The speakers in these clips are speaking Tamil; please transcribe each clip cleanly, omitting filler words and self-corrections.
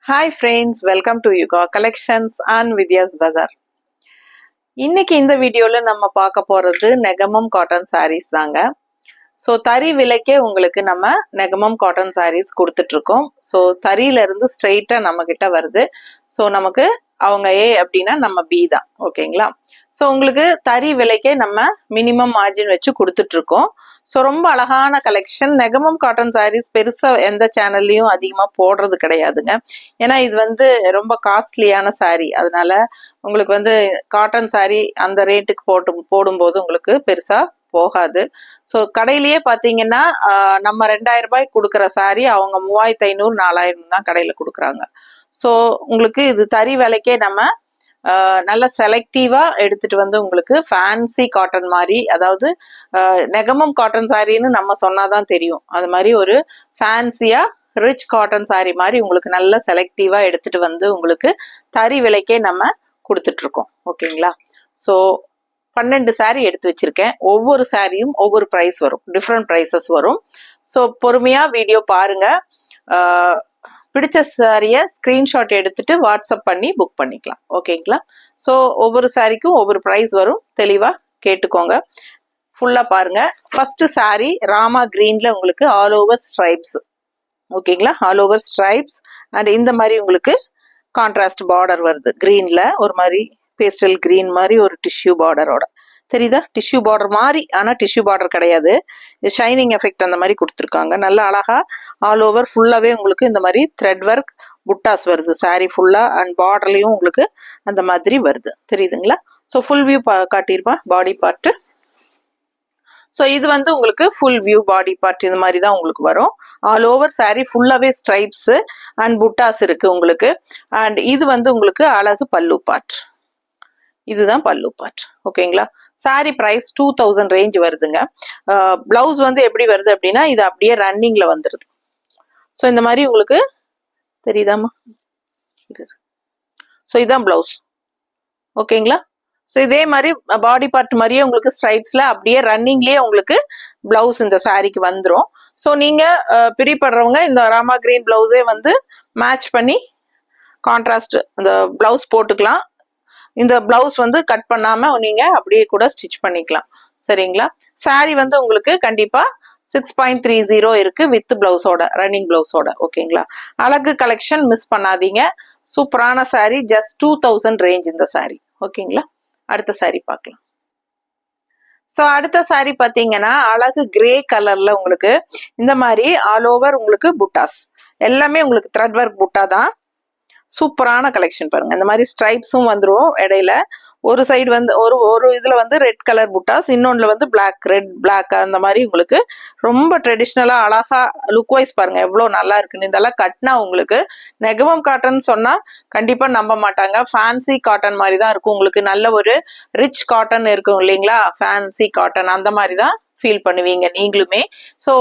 Hi friends, welcome to Yuga Collections and Vidya's Bazaar. இன்னைக்கு இந்த வீடியோல நம்ம பார்க்க போறது நெகமம் காட்டன் sarees தாங்க. ஸோ தறி விலைக்கே உங்களுக்கு நம்ம நெகமம் காட்டன் sarees கொடுத்துட்டு இருக்கோம். ஸோ தறியில இருந்து ஸ்ட்ரெயிட்டா நம்ம கிட்ட வருது. ஸோ நமக்கு அவங்க ஏ அப்படின்னா நம்ம பி தான், ஓகேங்களா? ஸோ உங்களுக்கு தறி விலைக்கே நம்ம மினிமம் மார்ஜின் வச்சு கொடுத்துட்டு இருக்கோம். ஸோ ரொம்ப அழகான கலெக்ஷன். நெகமம் காட்டன் சாரீஸ் பெருசா எந்த சேனல்லையும் அதிகமா போடுறது கிடையாதுங்க. ஏன்னா இது வந்து ரொம்ப காஸ்ட்லியான சாரீ. அதனால உங்களுக்கு காட்டன் சாரீ அந்த ரேட்டுக்கு போடும்போது உங்களுக்கு பெருசா போகாது. ஸோ கடையிலேயே பார்த்தீங்கன்னா நம்ம 2000 ரூபாய்க்கு கொடுக்குற சாரீ அவங்க 3500 4000 தான் கடையில கொடுக்குறாங்க. ஸோ உங்களுக்கு இது தறி விலைக்கே நம்ம நல்ல செலக்டிவா எடுத்துட்டு வந்து உங்களுக்கு ஃபேன்சி காட்டன் மாதிரி, அதாவது நெகமம் காட்டன் சாரின்னு நம்ம சொன்னாதான் தெரியும், அது மாதிரி ஒரு ஃபேன்சியா ரிச் காட்டன் சாரி மாதிரி உங்களுக்கு நல்ல செலக்டிவா எடுத்துட்டு வந்து உங்களுக்கு தறி விலைக்கே நம்ம கொடுத்துட்டு இருக்கோம், ஓகேங்களா? ஸோ 12 சாரி எடுத்து வச்சிருக்கேன். ஒவ்வொரு சாரியும் ஒவ்வொரு ப்ரைஸ் வரும், டிஃப்ரெண்ட் ப்ரைஸஸ் வரும். ஸோ பொறுமையா வீடியோ பாருங்க. பிடிச்ச சாரியை ஸ்கிரீன்ஷாட் எடுத்துட்டு வாட்ஸ்அப் பண்ணி புக் பண்ணிக்கலாம், ஓகேங்களா? ஸோ ஒவ்வொரு சாரிக்கும் ஒவ்வொரு ப்ரைஸ் வரும், தெளிவா கேட்டுக்கோங்க, ஃபுல்லா பாருங்க. ஃபர்ஸ்ட் சாரி ராமா கிரீன்ல உங்களுக்கு ஆல் ஓவர் ஸ்ட்ரைப்ஸ், ஓகேங்களா? ஆல் ஓவர் ஸ்ட்ரைப்ஸ் அண்ட் இந்த மாதிரி உங்களுக்கு கான்ட்ராஸ்ட் பார்டர் வருது. கிரீன்ல ஒரு மாதிரி பேஸ்டல் கிரீன் மாதிரி ஒரு டிஷ்யூ பார்டரோட, தெரியுதா? டிஷ்யூ பார்டர் மாதிரி, ஆனால் டிஷ்யூ பார்டர் கிடையாது, ஷைனிங் எஃபெக்ட் அந்த மாதிரி கொடுத்துருக்காங்க. நல்லா அழகா ஆல் ஓவர் ஃபுல்லாகவே உங்களுக்கு இந்த மாதிரி த்ரெட் ஒர்க் புட்டாஸ் வருது சாரீ ஃபுல்லா, அண்ட் பார்டர்லையும் உங்களுக்கு அந்த மாதிரி வருது, தெரியுதுங்களா? ஸோ ஃபுல் வியூ காட்டியிருப்பேன் பாடி பார்ட்டு. ஸோ இது உங்களுக்கு ஃபுல் வியூ பாடி பார்ட் இந்த மாதிரி தான் உங்களுக்கு வரும். ஆல் ஓவர் சாரீ ஃபுல்லாகவே ஸ்ட்ரைப்ஸ் அண்ட் புட்டாஸ் இருக்கு உங்களுக்கு. அண்ட் இது உங்களுக்கு அழகு பல்லு பார்ட், இதுதான் பல்லு பார்ட், ஓகேங்களா? சாரி பிரைஸ் 2000 ரேஞ்ச் வருதுங்க. பிளவுஸ் எப்படி வருது அப்படின்னா இது அப்படியே ரன்னிங்ல வந்துருது. ஸோ இந்த மாதிரி உங்களுக்கு தெரியுதாமா? ஸோ இதுதான் பிளவுஸ், ஓகேங்களா? ஸோ இதே மாதிரி பாடி பார்ட் மாதிரியே உங்களுக்கு ஸ்ட்ரைப்ஸ்ல அப்படியே ரன்னிங்லயே உங்களுக்கு பிளவுஸ் இந்த சாரிக்கு வந்துடும். ஸோ நீங்க பிரிப்படுறவங்க இந்த ராமா கிரீன் பிளவுஸே மேட்ச் பண்ணி கான்ட்ராஸ்ட் இந்த பிளவுஸ் போட்டுக்கலாம். இந்த பிளவுஸ் கட் பண்ணாம நீங்க அப்படியே கூட ஸ்டிச் பண்ணிக்கலாம், சரிங்களா? சாரி உங்களுக்கு கண்டிப்பா 6.30 இருக்கு வித் பிளவுஸோட, ரன்னிங் பிளவுஸோட, ஓகேங்களா? அழகு கலெக்ஷன் மிஸ் பண்ணாதீங்க. சூப்பரான சாரி, ஜஸ்ட் 2000 ரேஞ்ச் இந்த சாரி, ஓகேங்களா? அடுத்த சாரி பார்க்கலாம். ஸோ அடுத்த சாரி பார்த்தீங்கன்னா அழகு கிரே கலர்ல உங்களுக்கு இந்த மாதிரி ஆல் ஓவர் உங்களுக்கு புட்டாஸ், எல்லாமே உங்களுக்கு த்ரெட் ஒர்க் புட்டா தான். சூப்பரான கலெக்ஷன் பாருங்க. இந்த மாதிரி ஸ்ட்ரைப்ஸும் வந்துடும் இடையில. ஒரு சைடு ஒரு இதுல ரெட் கலர் புட்டாஸ், இன்னொன்னுல பிளாக் ரெட் பிளாக் அந்த மாதிரி உங்களுக்கு ரொம்ப ட்ரெடிஷ்னலா அழகா லுக் வைஸ் பாருங்க எவ்வளவு நல்லா இருக்குன்னு. இதெல்லாம் கட்டினா உங்களுக்கு நெகமம் காட்டன் சொன்னா கண்டிப்பா நம்ப மாட்டாங்க, ஃபேன்சி காட்டன் மாதிரி தான் இருக்கும் உங்களுக்கு. நல்ல ஒரு ரிச் காட்டன் இருக்கும் இல்லைங்களா? ஃபேன்சி காட்டன் அந்த மாதிரி தான் ஃபீல் பண்ணுவீங்க நீங்களுமே. ஸோ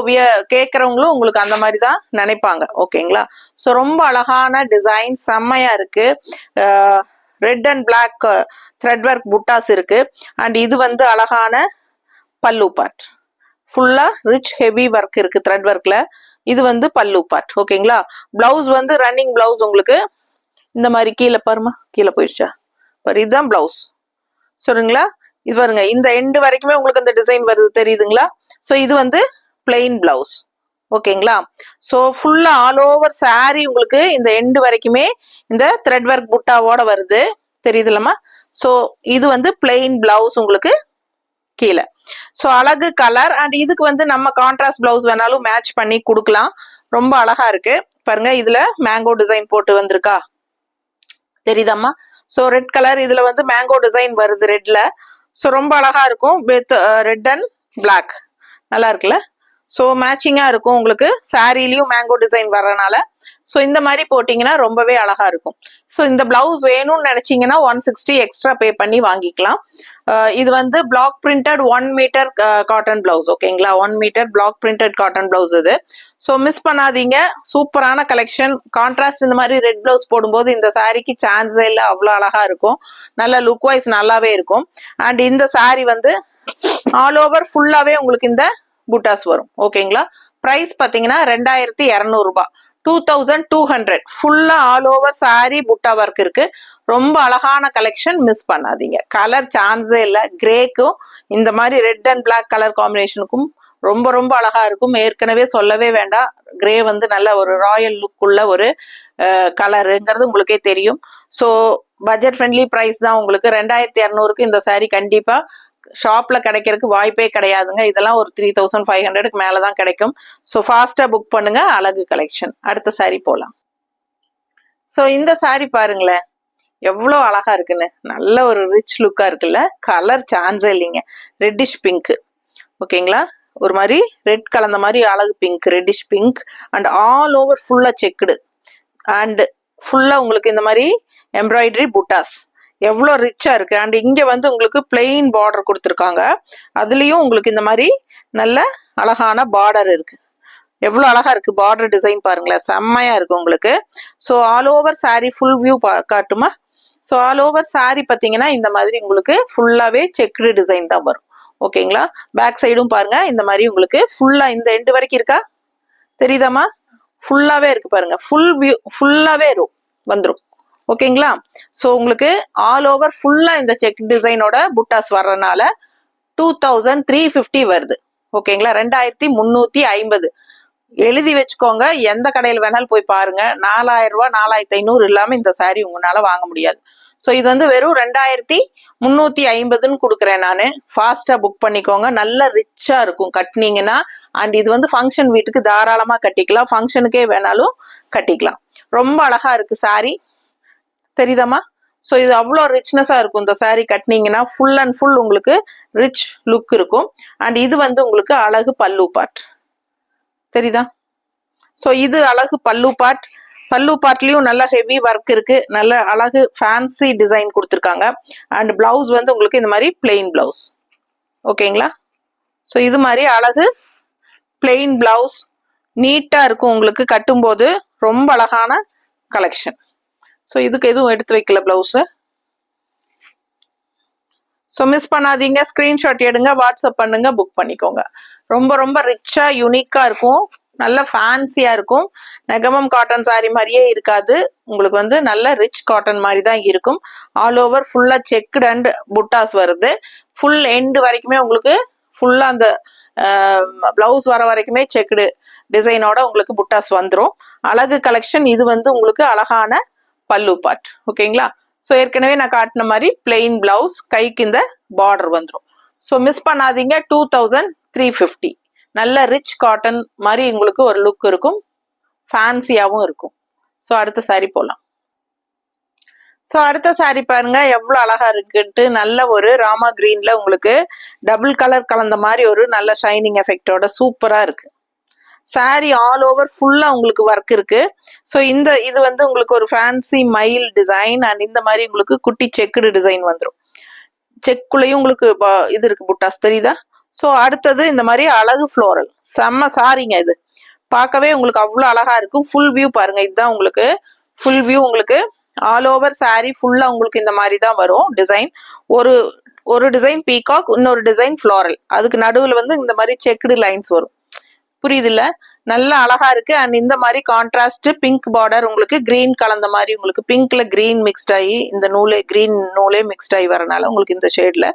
கேட்கறவங்களும் உங்களுக்கு அந்த மாதிரி தான் நினைப்பாங்க, ஓகேங்களா? ஸோ ரொம்ப அழகான டிசைன், செம்மையா இருக்கு. Red and black thread work புட்டாஸ் இருக்கு. அண்ட் இது அழகான பல்லு பார்ட், ஃபுல்லா ரிச் ஹெவி ஒர்க் இருக்கு த்ரெட் ஒர்க்ல. இது பல்லு பார்ட், ஓகேங்களா? பிளவுஸ் ரன்னிங் பிளவுஸ் உங்களுக்கு இந்த மாதிரி கீழே பாருமா, கீழே போயிடுச்சா பாரு, இதுதான் பிளவுஸ், சரிங்களா? இது பாருங்க இந்த எண்டு வரைக்குமே உங்களுக்கு இந்த டிசைன் வருது, தெரியுதுங்களா? ஸோ இது பிளெயின் பிளவுஸ், ஓகேங்களா? ஸோ ஃபுல்லா ஆல் ஓவர் சாரி உங்களுக்கு இந்த எண்டு வரைக்குமே இந்த த்ரெட் ஒர்க் புட்டாவோட வருது, தெரியுதுலமா? ஸோ இது பிளெயின் பிளவுஸ் உங்களுக்கு கீழே. ஸோ அழகு கலர். அண்ட் இதுக்கு நம்ம கான்ட்ராஸ்ட் பிளவுஸ் வேணாலும் மேட்ச் பண்ணி கொடுக்கலாம், ரொம்ப அழகா இருக்கு பாருங்க. இதுல மேங்கோ டிசைன் போட்டு வந்திருக்கா, தெரியுதாம்மா? ஸோ ரெட் கலர் இதுல மேங்கோ டிசைன் வருது ரெட்ல. ஸோ ரொம்ப அழகா இருக்கும் வித் ரெட் அண்ட் பிளாக், நல்லா இருக்குல்ல? ஸோ மேட்சிங்கா இருக்கும் உங்களுக்கு. சாரிலையும் மேங்கோ டிசைன் வர்றதுனால ஸோ இந்த மாதிரி போட்டிங்கன்னா ரொம்பவே அழகா இருக்கும். ஸோ இந்த பிளவுஸ் வேணும்னு நினைச்சீங்கன்னா 160 எக்ஸ்ட்ரா பே பண்ணி வாங்கிக்கலாம். இது black printed 1 metre cotton blouse, ஓகேங்களா? 1 metre black printed cotton blouse இது. ஸோ மிஸ் பண்ணாதீங்க, சூப்பரான கலெக்ஷன். கான்ட்ராஸ்ட் இந்த மாதிரி ரெட் பிளவுஸ் போடும்போது இந்த சாரிக்கு சான்ஸே இல்லை, அவ்வளோ அழகா இருக்கும், நல்ல லுக் வைஸ் நல்லாவே இருக்கும். அண்ட் இந்த சாரி ஆல் ஓவர் ஃபுல்லாவே உங்களுக்கு இந்த புட்டாஸ் வரும், ஓகேங்களா? பிரைஸ் பாத்தீங்கன்னா 2200 ரூபாய். 2200 ஃபுல்லா ஆல் ஓவர் சாரி புட்டா ஒர்க் இருக்கு. ரொம்ப அழகான கலெக்ஷன், மிஸ் பண்ணாதீங்க. கலர் சான்ஸே இல்ல. கிரேக்கும் இந்த மாதிரி ரெட் அண்ட் பிளாக் கலர் காம்பினேஷனுக்கும் ரொம்ப ரொம்ப அழகா இருக்கும். ஏற்கனவே சொல்லவே வேண்டாம், கிரே வந்து நல்ல ஒரு ராயல் லுக் உள்ள ஒரு கலருங்கிறது உங்களுக்கே தெரியும். ஸோ பட்ஜெட் ஃப்ரெண்ட்லி பிரைஸ் தான் உங்களுக்கு. 2200க்கு இந்த சாரி கண்டிப்பா ஷாப்ல கிடைக்கிறதுக்கு வாய்ப்பே கிடையாதுங்க. இதெல்லாம் ஒரு 3500க்கு மேலதான் கிடைக்கும். ஸோ ஃபாஸ்டா புக் பண்ணுங்க. அழகு கலெக்ஷன். அடுத்த சாரி போலாம். ஸோ இந்த சாரி பாருங்களேன், எவ்வளோ அழகா இருக்குன்னு. நல்ல ஒரு ரிச் லுக்கா இருக்குல்ல. கலர் சான்ஸே இல்லைங்க. Reddish pink. ஓகேங்களா, ஒரு மாதிரி ரெட் கலந்த மாதிரி அழகு pink, reddish pink. And all over ஃபுல்லா செக்குடு அண்ட் ஃபுல்லா உங்களுக்கு இந்த மாதிரி எம்ப்ராய்டரி புட்டாஸ். எவ்வளோ ரிச்சா இருக்கு. அண்ட் இங்க வந்து உங்களுக்கு பிளெயின் பார்டர் கொடுத்துருக்காங்க. அதுலயும் உங்களுக்கு இந்த மாதிரி நல்ல அழகான பார்டர் இருக்கு. எவ்வளவு அழகா இருக்கு பார்டர் டிசைன் பாருங்களேன், செம்மையா இருக்கு உங்களுக்கு. So all over sari full view காட்டுமா? ஸோ ஆல் ஓவர் சாரி பார்த்தீங்கன்னா இந்த மாதிரி உங்களுக்கு ஃபுல்லாவே செக்குடு டிசைன் தான் வரும். ஓகேங்களா, பேக் சைடும் பாருங்க இந்த மாதிரி உங்களுக்கு ஃபுல்லா இந்த எண்டு வரைக்கும் இருக்கா, தெரியுதாமா? ஃபுல்லாவே இருக்கு பாருங்க. ஃபுல் வியூ ஃபுல்லாவே வந்துடும். ஓகேங்களா, ஸோ உங்களுக்கு ஆல் ஓவர் ஃபுல்லா இந்த செக் டிசைனோட புட்டாஸ் வர்றதுனால 2350 வருது. ஓகேங்களா, 2350. எழுதி வச்சுக்கோங்க, எந்த கடையில் வேணாலும் போய் பாருங்க. 4000 ரூபாய் 4500 இல்லாம இந்த சாரி உங்களால வாங்க முடியாது. ஸோ இது வந்து வெறும் 2350ன்னு கொடுக்குறேன் நானு. ஃபாஸ்டா புக் பண்ணிக்கோங்க. நல்ல ரிச்சா இருக்கும் கட்டினீங்கன்னா. அண்ட் இது வந்து ஃபங்க்ஷன் வீட்டுக்கு தாராளமா கட்டிக்கலாம், ஃபங்க்ஷனுக்கே வேணாலும் கட்டிக்கலாம். ரொம்ப அழகா இருக்கு சாரி, தெரியுதாமா? ஸோ இது அவ்வளோ ரிச்னஸா இருக்கும். இந்த சாரி கட்டினீங்கன்னா ஃபுல் அண்ட் ஃபுல் உங்களுக்கு ரிச் லுக் இருக்கும். அண்ட் இது வந்து உங்களுக்கு அழகு பல்லு பார்ட், தெரியுதா? ஸோ இது அழகு பல்லு பார்ட். பல்லு பார்ட்லயும் நல்ல ஹெவி ஒர்க் இருக்கு. நல்ல அழகு ஃபேன்சி டிசைன் கொடுத்துருக்காங்க. அண்ட் பிளவுஸ் வந்து உங்களுக்கு இந்த மாதிரி பிளெயின் பிளவுஸ். ஓகேங்களா, ஸோ இது மாதிரி அழகு பிளெயின் பிளவுஸ் நீட்டா இருக்கும் உங்களுக்கு. கட்டும்போது ரொம்ப அழகான கலெக்ஷன். ஸோ இதுக்கு எதுவும் எடுத்து வைக்கல பிளவுஸ். ஸோ மிஸ் பண்ணாதீங்க. ஸ்கிரீன்ஷாட் எடுங்க, வாட்ஸ்அப் பண்ணுங்க, புக் பண்ணிக்கோங்க. ரொம்ப ரொம்ப ரிச்சா யூனிக்கா இருக்கும். நல்ல ஃபேன்சியா இருக்கும். நெகமம் காட்டன் சாரி மாதிரியே இருக்காது உங்களுக்கு. வந்து நல்ல ரிச் காட்டன் மாதிரி தான் இருக்கும். ஆல் ஓவர் ஃபுல்லா செக்குடு அண்ட் புட்டாஸ் வருது. ஃபுல் எண்டு வரைக்குமே உங்களுக்கு ஃபுல்லா அந்த பிளவுஸ் வர வரைக்குமே செக்குடு டிசைனோட உங்களுக்கு புட்டாஸ் வந்துடும். அழகு கலெக்ஷன். இது வந்து உங்களுக்கு அழகான பல்லு பார்ட். ஓகேங்களா, ஸோ ஏற்கனவே நான் காட்டின மாதிரி பிளெயின் பிளவுஸ், கைக்கு இந்த பார்டர் வந்துடும். ஸோ மிஸ் பண்ணாதீங்க. 2350. நல்ல ரிச் காட்டன் மாதிரி உங்களுக்கு ஒரு லுக் இருக்கும், ஃபேன்சியாவும் இருக்கும். ஸோ அடுத்த சாரி போலாம். ஸோ அடுத்த சாரி பாருங்க எவ்வளவு அழகா இருக்குன்ட்டு. நல்ல ஒரு ராமா கிரீன்ல உங்களுக்கு டபுள் கலர் கலந்த மாதிரி ஒரு நல்ல ஷைனிங் எஃபெக்டோட சூப்பரா இருக்கு. சாரி ஆல் ஓவர் ஃபுல்லா உங்களுக்கு ஒர்க் இருக்கு. ஸோ இது வந்து உங்களுக்கு ஒரு ஃபேன்சி மயில் டிசைன். அண்ட் இந்த மாதிரி உங்களுக்கு குட்டி செக்குடு டிசைன் வந்துடும். செக்குள்ளேயும் உங்களுக்கு இது இருக்கு, புட்டாஸ், தெரியுதா? ஸோ அடுத்தது இந்த மாதிரி அழகு ஃப்ளோரல். செம்ம சாரிங்க இது. பார்க்கவே உங்களுக்கு அவ்வளோ அழகா இருக்கும். ஃபுல் வியூ பாருங்க, இதுதான் உங்களுக்கு ஃபுல் வியூ. உங்களுக்கு ஆல் ஓவர் சாரி ஃபுல்லா உங்களுக்கு இந்த மாதிரி தான் வரும் டிசைன். ஒரு டிசைன் பீகாக், இன்னொரு டிசைன் ஃப்ளோரல். அதுக்கு நடுவில் வந்து இந்த மாதிரி செக்குடு லைன்ஸ் வரும். புரியுது இல்ல? நல்ல அழகா இருக்கு. அண்ட் இந்த மாதிரி கான்ட்ராஸ்ட் பிங்க் பார்டர் உங்களுக்கு கிரீன் கலந்த மாதிரி உங்களுக்கு பிங்க்ல கிரீன் மிக்ஸ்ட் ஆகி இந்த நூலே கிரீன் நூலே மிக்ஸ்ட் ஆகி வரனால உங்களுக்கு இந்த ஷேட்ல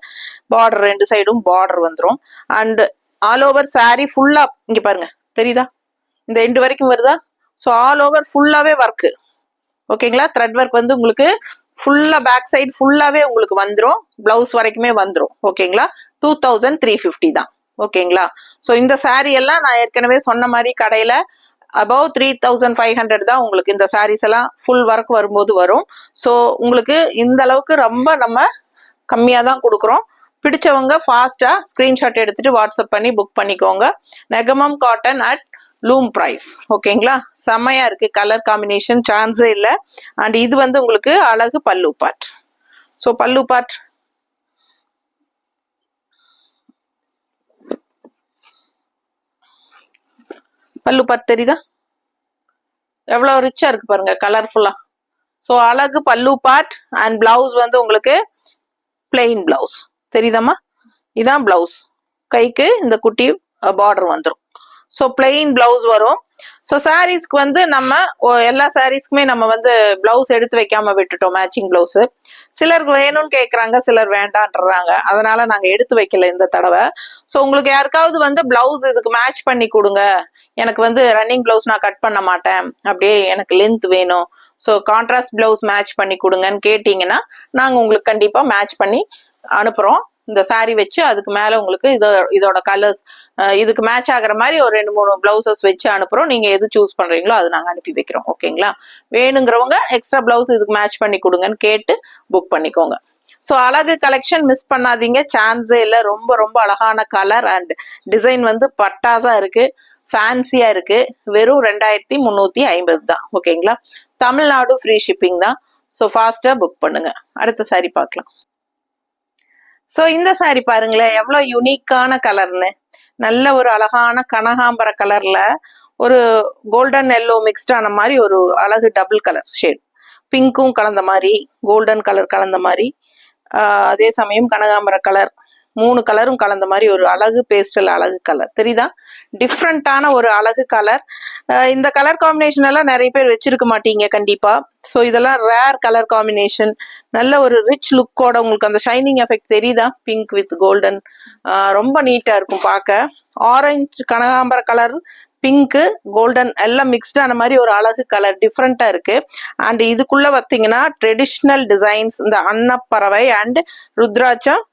பார்டர் ரெண்டு சைடும் பார்டர் வந்துடும். அண்ட் ஆல் ஓவர் சாரி ஃபுல்லா இங்க பாருங்க, தெரியுதா? இந்த எண்டு வரைக்கும் வருதா? ஸோ ஆல் ஓவர் ஃபுல்லாவே ஒர்க்கு. ஓகேங்களா, த்ரெட் ஒர்க் வந்து உங்களுக்கு ஃபுல்லா பேக் சைடு ஃபுல்லாவே உங்களுக்கு வந்துடும். பிளவுஸ் வரைக்குமே வந்துடும். ஓகேங்களா, 2350 தான். ஓகேங்களா, ஸோ இந்த சாரி எல்லாம் நான் ஏற்கனவே சொன்ன மாதிரி கடையில அபவ் 3500 தான் உங்களுக்கு இந்த சாரீஸ் எல்லாம் ஃபுல் ஒர்க் வரும்போது வரும். ஸோ உங்களுக்கு இந்த அளவுக்கு ரொம்ப நம்ம கம்மியாக தான் கொடுக்குறோம். பிடிச்சவங்க ஃபாஸ்டா ஸ்கிரீன்ஷாட் எடுத்துட்டு வாட்ஸ்அப் பண்ணி புக் பண்ணிக்கோங்க. Negamam cotton at loom price. ஓகேங்களா, செம்மையா இருக்கு. கலர் காம்பினேஷன் சான்ஸே இல்லை. அண்ட் இது வந்து உங்களுக்கு அழகு பல்லு பார்ட். ஸோ பல்லு பார்ட் பல்லு பார்ட் தெரியுதா? எவ்வளவு ரிச்சா இருக்கு பாருங்க, கலர்ஃபுல்லா. ஸோ அழகு பல்லு பார்ட். அண்ட் பிளவுஸ் வந்து உங்களுக்கு பிளெயின் பிளவுஸ், தெரியுதாமா? இதான் பிளவுஸ். கைக்கு இந்த குட்டி பார்டர் வந்துடும். ஸோ பிளெயின் பிளவுஸ் வரும். ஸோ சாரீஸ்க்கு வந்து நம்ம எல்லா சாரீஸ்க்குமே நம்ம வந்து பிளவுஸ் எடுத்து வைக்காம விட்டுட்டோம், மேட்சிங் பிளவுஸ். சிலருக்கு வேணும்னு கேட்குறாங்க, சிலர் வேண்டான்றாங்க. அதனால நாங்க எடுத்து வைக்கல இந்த தடவை. ஸோ உங்களுக்கு யாருக்காவது வந்து பிளவுஸ் இதுக்கு மேட்ச் பண்ணி கொடுங்க, எனக்கு வந்து ரன்னிங் பிளவுஸ் நான் கட் பண்ண மாட்டேன், அப்படியே எனக்கு லென்த் வேணும், ஸோ கான்ட்ராஸ்ட் பிளவுஸ் மேட்ச் பண்ணி கொடுங்கன்னு கேட்டீங்கன்னா நாங்க உங்களுக்கு கண்டிப்பா மேட்ச் பண்ணி அனுப்புறோம். இந்த சாரி வச்சு அதுக்கு மேல உங்களுக்கு இதோட கலர்ஸ் இதுக்கு மேட்ச் ஆகிற மாதிரி ஒரு 2-3 பிளவுசஸ் வச்சு அனுப்புறோம். நீங்க எது சூஸ் பண்றீங்களோ அது நாங்க அனுப்பி வைக்கிறோம். ஓகேங்களா? வேணுங்கிறவங்க எக்ஸ்ட்ரா பிளவுஸ் இதுக்கு மேட்ச் பண்ணி கொடுங்கன்னு கேட்டு புக் பண்ணிக்கோங்க. ஸோ அழகு கலெக்ஷன் மிஸ் பண்ணாதீங்க, சான்ஸே இல்லை. ரொம்ப ரொம்ப அழகான கலர் அண்ட் டிசைன் வந்து பட்டாசா இருக்கு, ஃபேன்சியா இருக்கு. வெறும் 2350 தான். ஓகேங்களா? தமிழ்நாடு ஃப்ரீ ஷிப்பிங் தான். ஸோ ஃபாஸ்டா புக் பண்ணுங்க. அடுத்த சாரி பார்க்கலாம். ஸோ இந்த சாரி பாருங்களேன், எவ்வளோ யூனிக்கான கலர்னு. நல்ல ஒரு அழகான கனகாம்பர கலர்ல ஒரு கோல்டன் எல்லோ மிக்ஸ்ட் ஆன மாதிரி ஒரு அழகு டபுள் கலர் ஷேட். பிங்க்கும் கலந்த மாதிரி, கோல்டன் கலர் கலந்த மாதிரி, அதே சமயம் கனகாம்பர கலர், 3 கலரும் கலந்த மாதிரி ஒரு அழகு பேஸ்டல் அழகு கலர். தெரியுதா? டிஃப்ரெண்டான ஒரு அழகு கலர். இந்த கலர் காம்பினேஷன் எல்லாம் நிறைய பேர் வச்சிருக்க மாட்டீங்க கண்டிப்பா. ஸோ இதெல்லாம் ரேர் கலர் காம்பினேஷன். நல்ல ஒரு ரிச் லுக்கோட உங்களுக்கு அந்த ஷைனிங் எஃபெக்ட் தெரியுதா? பிங்க் வித் கோல்டன் ரொம்ப நீட்டா இருக்கும் பார்க்க. ஆரஞ்சு கனகாம்பர கலர், பிங்க், கோல்டன் எல்லாம் மிக்ஸ்டான மாதிரி ஒரு அழகு கலர், டிஃப்ரெண்டா இருக்கு. அண்ட் இதுக்குள்ள பார்த்தீங்கன்னா ட்ரெடிஷ்னல் டிசைன்ஸ், இந்த அன்னப்பறவை அண்ட் ருத்ராட்சம்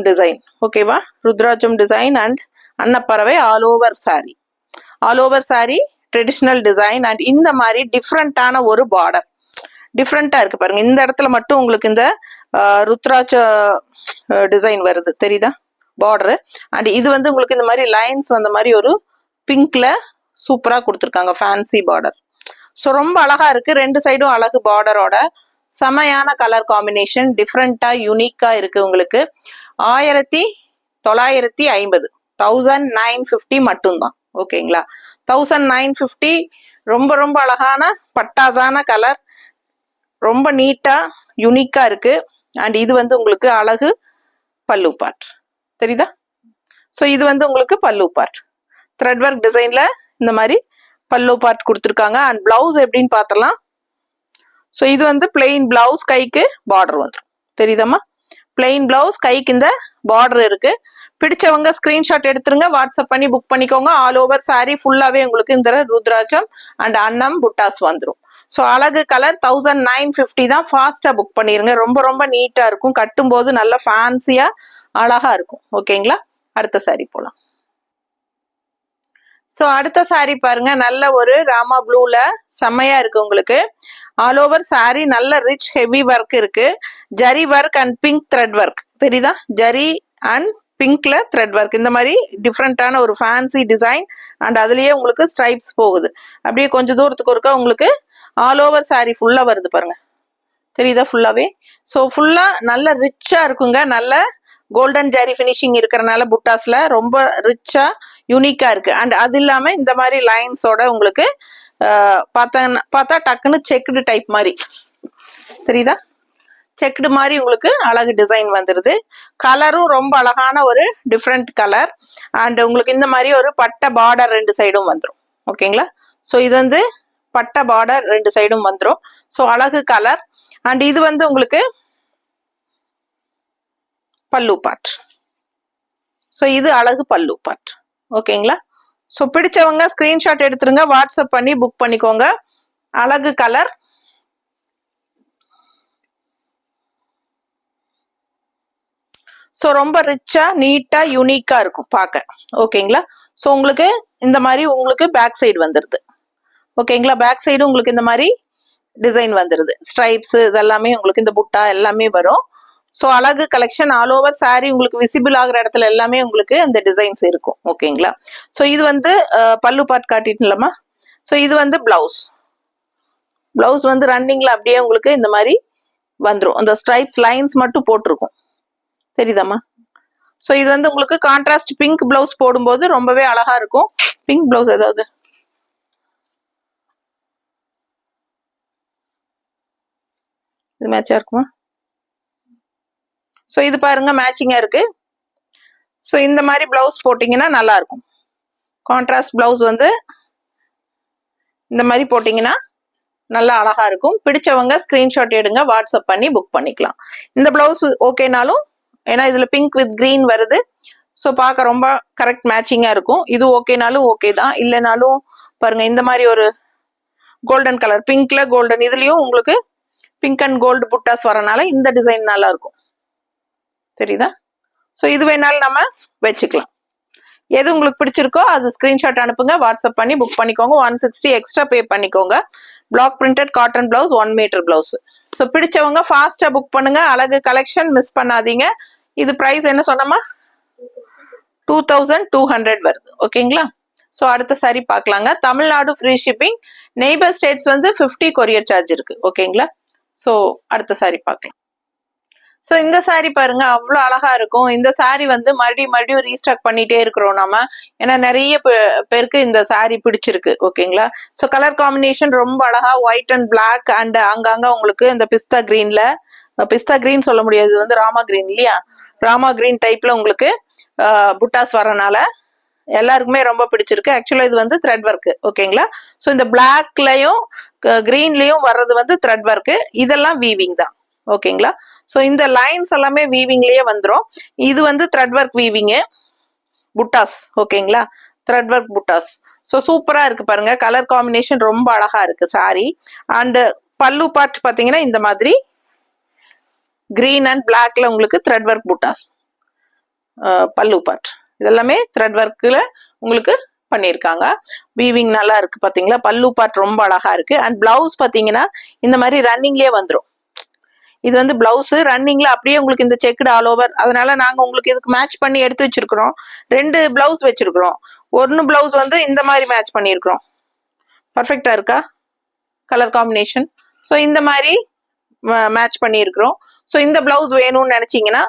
டிசைன். ஓகேவா? ருத்ராட்சம் டிசைன் அண்ட் அன்னப்பறவை all over sorry. All over sorry traditional design and இந்த மாதிரி டிஃப்ரெண்டான ஒரு பார்டர். டிஃப்ரெண்டா இருக்கு பாருங்க. இந்த இடத்துல மட்டும் உங்களுக்கு இந்த ருத்ராட்ச டிசைன் வருது, தெரியுதா? பார்டரு. அண்ட் இது வந்து உங்களுக்கு இந்த மாதிரி லைன்ஸ் வந்த மாதிரி ஒரு பிங்க்ல சூப்பரா கொடுத்துருக்காங்க, ஃபேன்சி பார்டர். ஸோ ரொம்ப அழகா இருக்கு. 2 சைடும் அழகு பார்டரோட செமையான கலர் காம்பினேஷன், டிஃப்ரெண்டா யூனிக்கா இருக்கு. உங்களுக்கு 1950, 1950 மட்டும்தான். ஓகேங்களா? 1950. ரொம்ப ரொம்ப அழகான பட்டாசான கலர், ரொம்ப நீட்டா யூனிக்கா இருக்கு. அண்ட் இது வந்து உங்களுக்கு அழகு பல்லு பார்ட். தெரியுதா? ஸோ இது வந்து உங்களுக்கு பல்லு பார்ட். த்ரெட் ஒர்க் டிசைன்ல இந்த மாதிரி பல்லு பார்ட் கொடுத்துருக்காங்க. அண்ட் பிளவுஸ் எப்படின்னு பார்த்தலாம். ஸோ இது வந்து பிளெயின் பிளவுஸ், கைக்கு பார்டர் வந்துடும். தெரியுதாம்மா? பிளெயின் பிளவுஸ், கைக்கு இந்த பார்டர் இருக்கு. பிடிச்சவங்க ஸ்கிரீன்ஷாட் எடுத்துருங்க, வாட்ஸ்அப் பண்ணி புக் பண்ணிக்கோங்க. ஆல் ஓவர் சாரி ஃபுல்லாவே உங்களுக்கு இந்த ருத்ராட்சம் அண்ட் அன்னம் புட்டாஸ் வந்துடும். ஸோ அழகு கலர் 1950 தான். ஃபாஸ்டா புக் பண்ணிருங்க. ரொம்ப ரொம்ப நீட்டா இருக்கும், கட்டும் போது நல்ல ஃபேன்சியா அழகா இருக்கும். ஓகேங்களா? அடுத்த சாரி போலாம். ஸோ அடுத்த சாரி பாருங்க, நல்ல ஒரு ராமா ப்ளூல செம்மையா இருக்கு உங்களுக்கு. ஆல் ஓவர் சாரி நல்ல ரிச் ஹெவி ஒர்க் இருக்கு. Zari work and pink thread work. தெரியுதா? ஜரி அண்ட் பிங்க்ல த்ரெட் ஒர்க். இந்த மாதிரி டிஃப்ரெண்டான ஒரு ஃபேன்சி டிசைன் அண்ட் அதுலயே உங்களுக்கு ஸ்ட்ரைப்ஸ் போகுது. அப்படியே கொஞ்சம் தூரத்துக்கு ஒருக்கா உங்களுக்கு ஆல் ஓவர் சாரி ஃபுல்லா வருது பாருங்க. தெரியுதா? ஃபுல்லாவே. ஸோ ஃபுல்லா நல்ல ரிச்சா இருக்குங்க. நல்ல கோல்டன் ஜரி ஃபினிஷிங் இருக்கிறனால புட்டாஸ்ல ரொம்ப ரிச்சா யூனிக்கா இருக்கு. அண்ட் அது இல்லாம இந்த மாதிரி லைன்ஸோட உங்களுக்கு பார்த்தா டக்குன்னு செக்குடு டைப் மாதிரி தெரியுதா? செக்குடு மாதிரி உங்களுக்கு அழகு டிசைன் வந்துருது. கலரும் ரொம்ப அழகான ஒரு டிஃப்ரெண்ட் கலர். அண்ட் உங்களுக்கு இந்த மாதிரி ஒரு பட்டை பார்டர் 2 சைடும் வந்துடும். ஓகேங்களா? ஸோ இது வந்து பட்டை பார்டர் 2 சைடும் வந்துடும். ஸோ அழகு கலர். அண்ட் இது வந்து உங்களுக்கு பல்லு பார்ட். ஸோ இது அழகு பல்லு பார்ட். ஓகேங்களா? ஸோ பிடிச்சவங்க ஸ்கிரீன்ஷாட் எடுத்துருங்க, வாட்ஸ்அப் பண்ணி புக் பண்ணிக்கோங்க. அழகு கலர். ஸோ ரொம்ப ரிச்சா நீட்டா யூனிக்கா இருக்கும் பார்க்க. ஓகேங்களா? ஸோ உங்களுக்கு இந்த மாதிரி உங்களுக்கு பேக் சைடு வந்துருது. ஓகேங்களா? பேக் சைடு உங்களுக்கு இந்த மாதிரி டிசைன் வந்துருது. ஸ்ட்ரைப்ஸ் இதெல்லாமே உங்களுக்கு இந்த புட்டா எல்லாமே வரும். ஸோ அழகு கலெக்ஷன் ஆல் ஓவர் சாரி உங்களுக்கு விசிபிள் ஆகிற இடத்துல எல்லாமே உங்களுக்கு அந்த டிசைன்ஸ் இருக்கும். ஓகேங்களா? ஸோ இது வந்து பல்லு பார்ட் காட்டிட்டுலமா. ஸோ இது வந்து பிளவுஸ். பிளவுஸ் வந்து ரன்னிங்ல அப்படியே உங்களுக்கு இந்த மாதிரி வந்துடும். அந்த ஸ்ட்ரைப்ஸ் லைன்ஸ் மட்டும் போட்டிருக்கும். தெரியுதாம்மா? ஸோ இது வந்து உங்களுக்கு கான்ட்ராஸ்ட் பிங்க் பிளவுஸ் போடும்போது ரொம்பவே அழகா இருக்கும். பிங்க் பிளவுஸ் ஏதாவது இது மேட்சா இருக்குமா? ஸோ இது பாருங்க மேட்சிங்கா இருக்கு. ஸோ இந்த மாதிரி பிளவுஸ் போட்டிங்கன்னா நல்லா இருக்கும். கான்ட்ராஸ்ட் பிளவுஸ் வந்து இந்த மாதிரி போட்டிங்கன்னா நல்லா அழகா இருக்கும். பிடிச்சவங்க ஸ்கிரீன்ஷாட் எடுங்க, வாட்ஸ்அப் பண்ணி புக் பண்ணிக்கலாம். இந்த பிளவுஸ் ஓகேனாலும், ஏன்னா இதுல பிங்க் வித் கிரீன் வருது, ஸோ பார்க்க ரொம்ப கரெக்ட் மேட்சிங்கா இருக்கும். இது ஓகேனாலும் ஓகே தான், இல்லைனாலும் பாருங்க இந்த மாதிரி ஒரு கோல்டன் கலர், பிங்க்ல கோல்டன், இதுலயும் உங்களுக்கு பிங்க் அண்ட் கோல்டு புட்டாஸ் வரனால இந்த டிசைன் நல்லா இருக்கும். தெரியுதா? ஸோ இது வேணாலும் நம்ம வச்சுக்கலாம். எது உங்களுக்கு பிடிச்சிருக்கோ அது ஸ்கிரீன்ஷாட் அனுப்புங்க, வாட்ஸ்அப் பண்ணி புக் பண்ணிக்கோங்க. 160 எக்ஸ்ட்ரா பே பண்ணிக்கோங்க. Black printed cotton blouse, 1 metre blouse. So பிடிச்சவங்க ஃபாஸ்டா புக் பண்ணுங்க. அழகு கலெக்ஷன் மிஸ் பண்ணாதீங்க. இது பிரைஸ் என்ன சொன்னோமா? 2200 வருது. ஓகேங்களா? ஸோ அடுத்த சாரி பார்க்கலாங்க. Tamil Nadu free shipping, neighbour states வந்து 50 கொரியர் சார்ஜ் இருக்கு. ஓகேங்களா? ஸோ அடுத்த சாரி பார்க்கலாம். ஸோ இந்த சாரி பாருங்க, அவ்வளோ அழகா இருக்கும். இந்த சாரி வந்து மறுபடியும் ரீஸ்டாக் பண்ணிட்டே இருக்கிறோம் நம்ம, ஏன்னா நிறைய பேருக்கு இந்த சாரி பிடிச்சிருக்கு. ஓகேங்களா? ஸோ கலர் காம்பினேஷன் ரொம்ப அழகா, ஒயிட் அண்ட் பிளாக் அண்ட் அங்கங்க உங்களுக்கு இந்த பிஸ்தா கிரீன்ல, பிஸ்தா கிரீன் சொல்ல முடியாது, இது வந்து ராமா கிரீன் இல்லையா, ராமா கிரீன் டைப்ல உங்களுக்கு புட்டாஸ் வரனால எல்லாருக்குமே ரொம்ப பிடிச்சிருக்கு. ஆக்சுவலா இது வந்து த்ரெட் ஒர்க். ஓகேங்களா? ஸோ இந்த பிளாக்லயும் கிரீன்லயும் வர்றது வந்து த்ரெட் ஒர்க், இதெல்லாம் வீவிங் தான். ஓகேங்களா? ஸோ இந்த லைன்ஸ் எல்லாமே வீவிங்லயே வந்துடும். இது வந்து த்ரெட் ஒர்க் வீவிங் புட்டாஸ். ஓகேங்களா? த்ரெட் ஒர்க் புட்டாஸ். ஸோ சூப்பரா இருக்கு பாருங்க, கலர் காம்பினேஷன் ரொம்ப அழகா இருக்கு சாரி. அண்ட் பல்லு பார்ட் பாத்தீங்கன்னா இந்த மாதிரி கிரீன் அண்ட் பிளாக்ல உங்களுக்கு த்ரெட் ஒர்க் புட்டாஸ். பல்லு பார்ட் இதெல்லாமே த்ரெட் ஒர்க்ல உங்களுக்கு பண்ணியிருக்காங்க. வீவிங் நல்லா இருக்கு பாத்தீங்களா? பல்லு பார்ட் ரொம்ப அழகா இருக்கு. அண்ட் பிளவுஸ் பாத்தீங்கன்னா இந்த மாதிரி ரன்னிங்லயே வந்துடும். இது வந்து பிளவுஸ் ரன்னிங்ல அப்படியே உங்களுக்கு இந்த செக்குடு ஆல் ஓவர். அதனால நாங்க உங்களுக்கு இதுக்கு மேட்ச் பண்ணி எடுத்து வச்சிருக்கிறோம். 2 பிளவுஸ் வச்சிருக்கிறோம். 1 பிளவுஸ் வந்து இந்த மாதிரி மேட்ச் பண்ணியிருக்கிறோம். பர்ஃபெக்டா இருக்கா கலர் காம்பினேஷன்? ஸோ இந்த மாதிரி மேட்ச் பண்ணியிருக்கிறோம். ஸோ இந்த பிளவுஸ் வேணும்னு நினைச்சீங்கன்னா,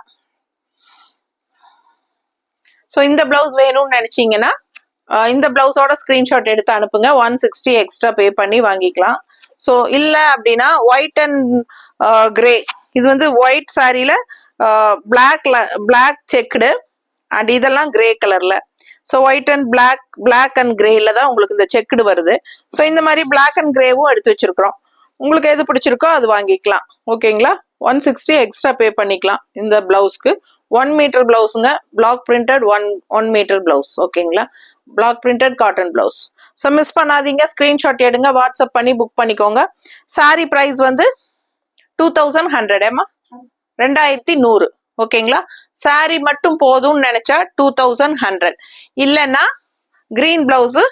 இந்த பிளவுஸோட ஸ்கிரீன்ஷாட் எடுத்து அனுப்புங்க. 160 எக்ஸ்ட்ரா பே பண்ணி வாங்கிக்கலாம். ஸோ இல்ல அப்படின்னா ஒயிட் அண்ட் கிரே, இது வந்து ஒயிட் சாரியில பிளாக் செக்குடு அண்ட் இதெல்லாம் கிரே கலர்ல. So white and black and கிரேல தான் உங்களுக்கு இந்த செக்குடு வருது. ஸோ இந்த மாதிரி பிளாக் அண்ட் கிரேவும் எடுத்து வச்சிருக்கிறோம். உங்களுக்கு எது பிடிச்சிருக்கோ அது வாங்கிக்கலாம். ஓகேங்களா? 160 எக்ஸ்ட்ரா பே பண்ணிக்கலாம் இந்த பிளவுஸ்க்கு. 1 மீட்டர் பிளவுஸுங்க, பிளாக் பிரிண்டட் 1 மீட்டர் பிளவுஸ். ஓகேங்களா? Black printed cotton blouse. So miss பண்ணாதீங்க, ஸ்கிரீன்ஷாட் எடுங்க, வாட்ஸ்அப் பண்ணி புக் பண்ணிக்கோங்க. சாரி பிரைஸ் வந்து 2100 ஏமா 2100. ஓகேங்களா? சாரி மட்டும் போதும்னு நினைச்சா 2100, இல்லைன்னா கிரீன் பிளவுஸ்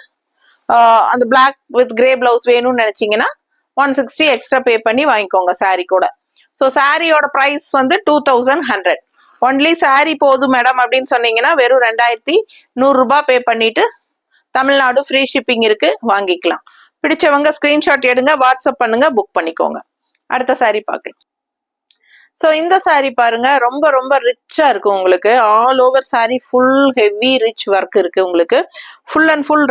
அந்த பிளாக் வித் கிரே பிளவுஸ் வேணும்னு நினைச்சீங்கன்னா 160 எக்ஸ்ட்ரா பே பண்ணி வாங்கிக்கோங்க சாரி கூட. ஸோ சாரியோட பிரைஸ் வந்து 2100. ஒன்லி சாரி போதும் மேடம் அப்படின்னு சொன்னீங்கன்னா வெறும் 2100 ரூபாய் பே பண்ணிட்டு தமிழ்நாடு ஃப்ரீ ஷிப்பிங் இருக்கு, வாங்கிக்கலாம். பிடிச்சவங்க ஸ்கிரீன்ஷாட் எடுங்க, வாட்ஸ்அப் பண்ணுங்க, புக் பண்ணிக்கோங்க. அடுத்த சாரி பார்க்கலாம். ஸோ இந்த சாரி பாருங்க, ரொம்ப ரொம்ப ரிச்சா இருக்கும் உங்களுக்கு. All over sari full heavy rich work இருக்கு உங்களுக்கு. Full and full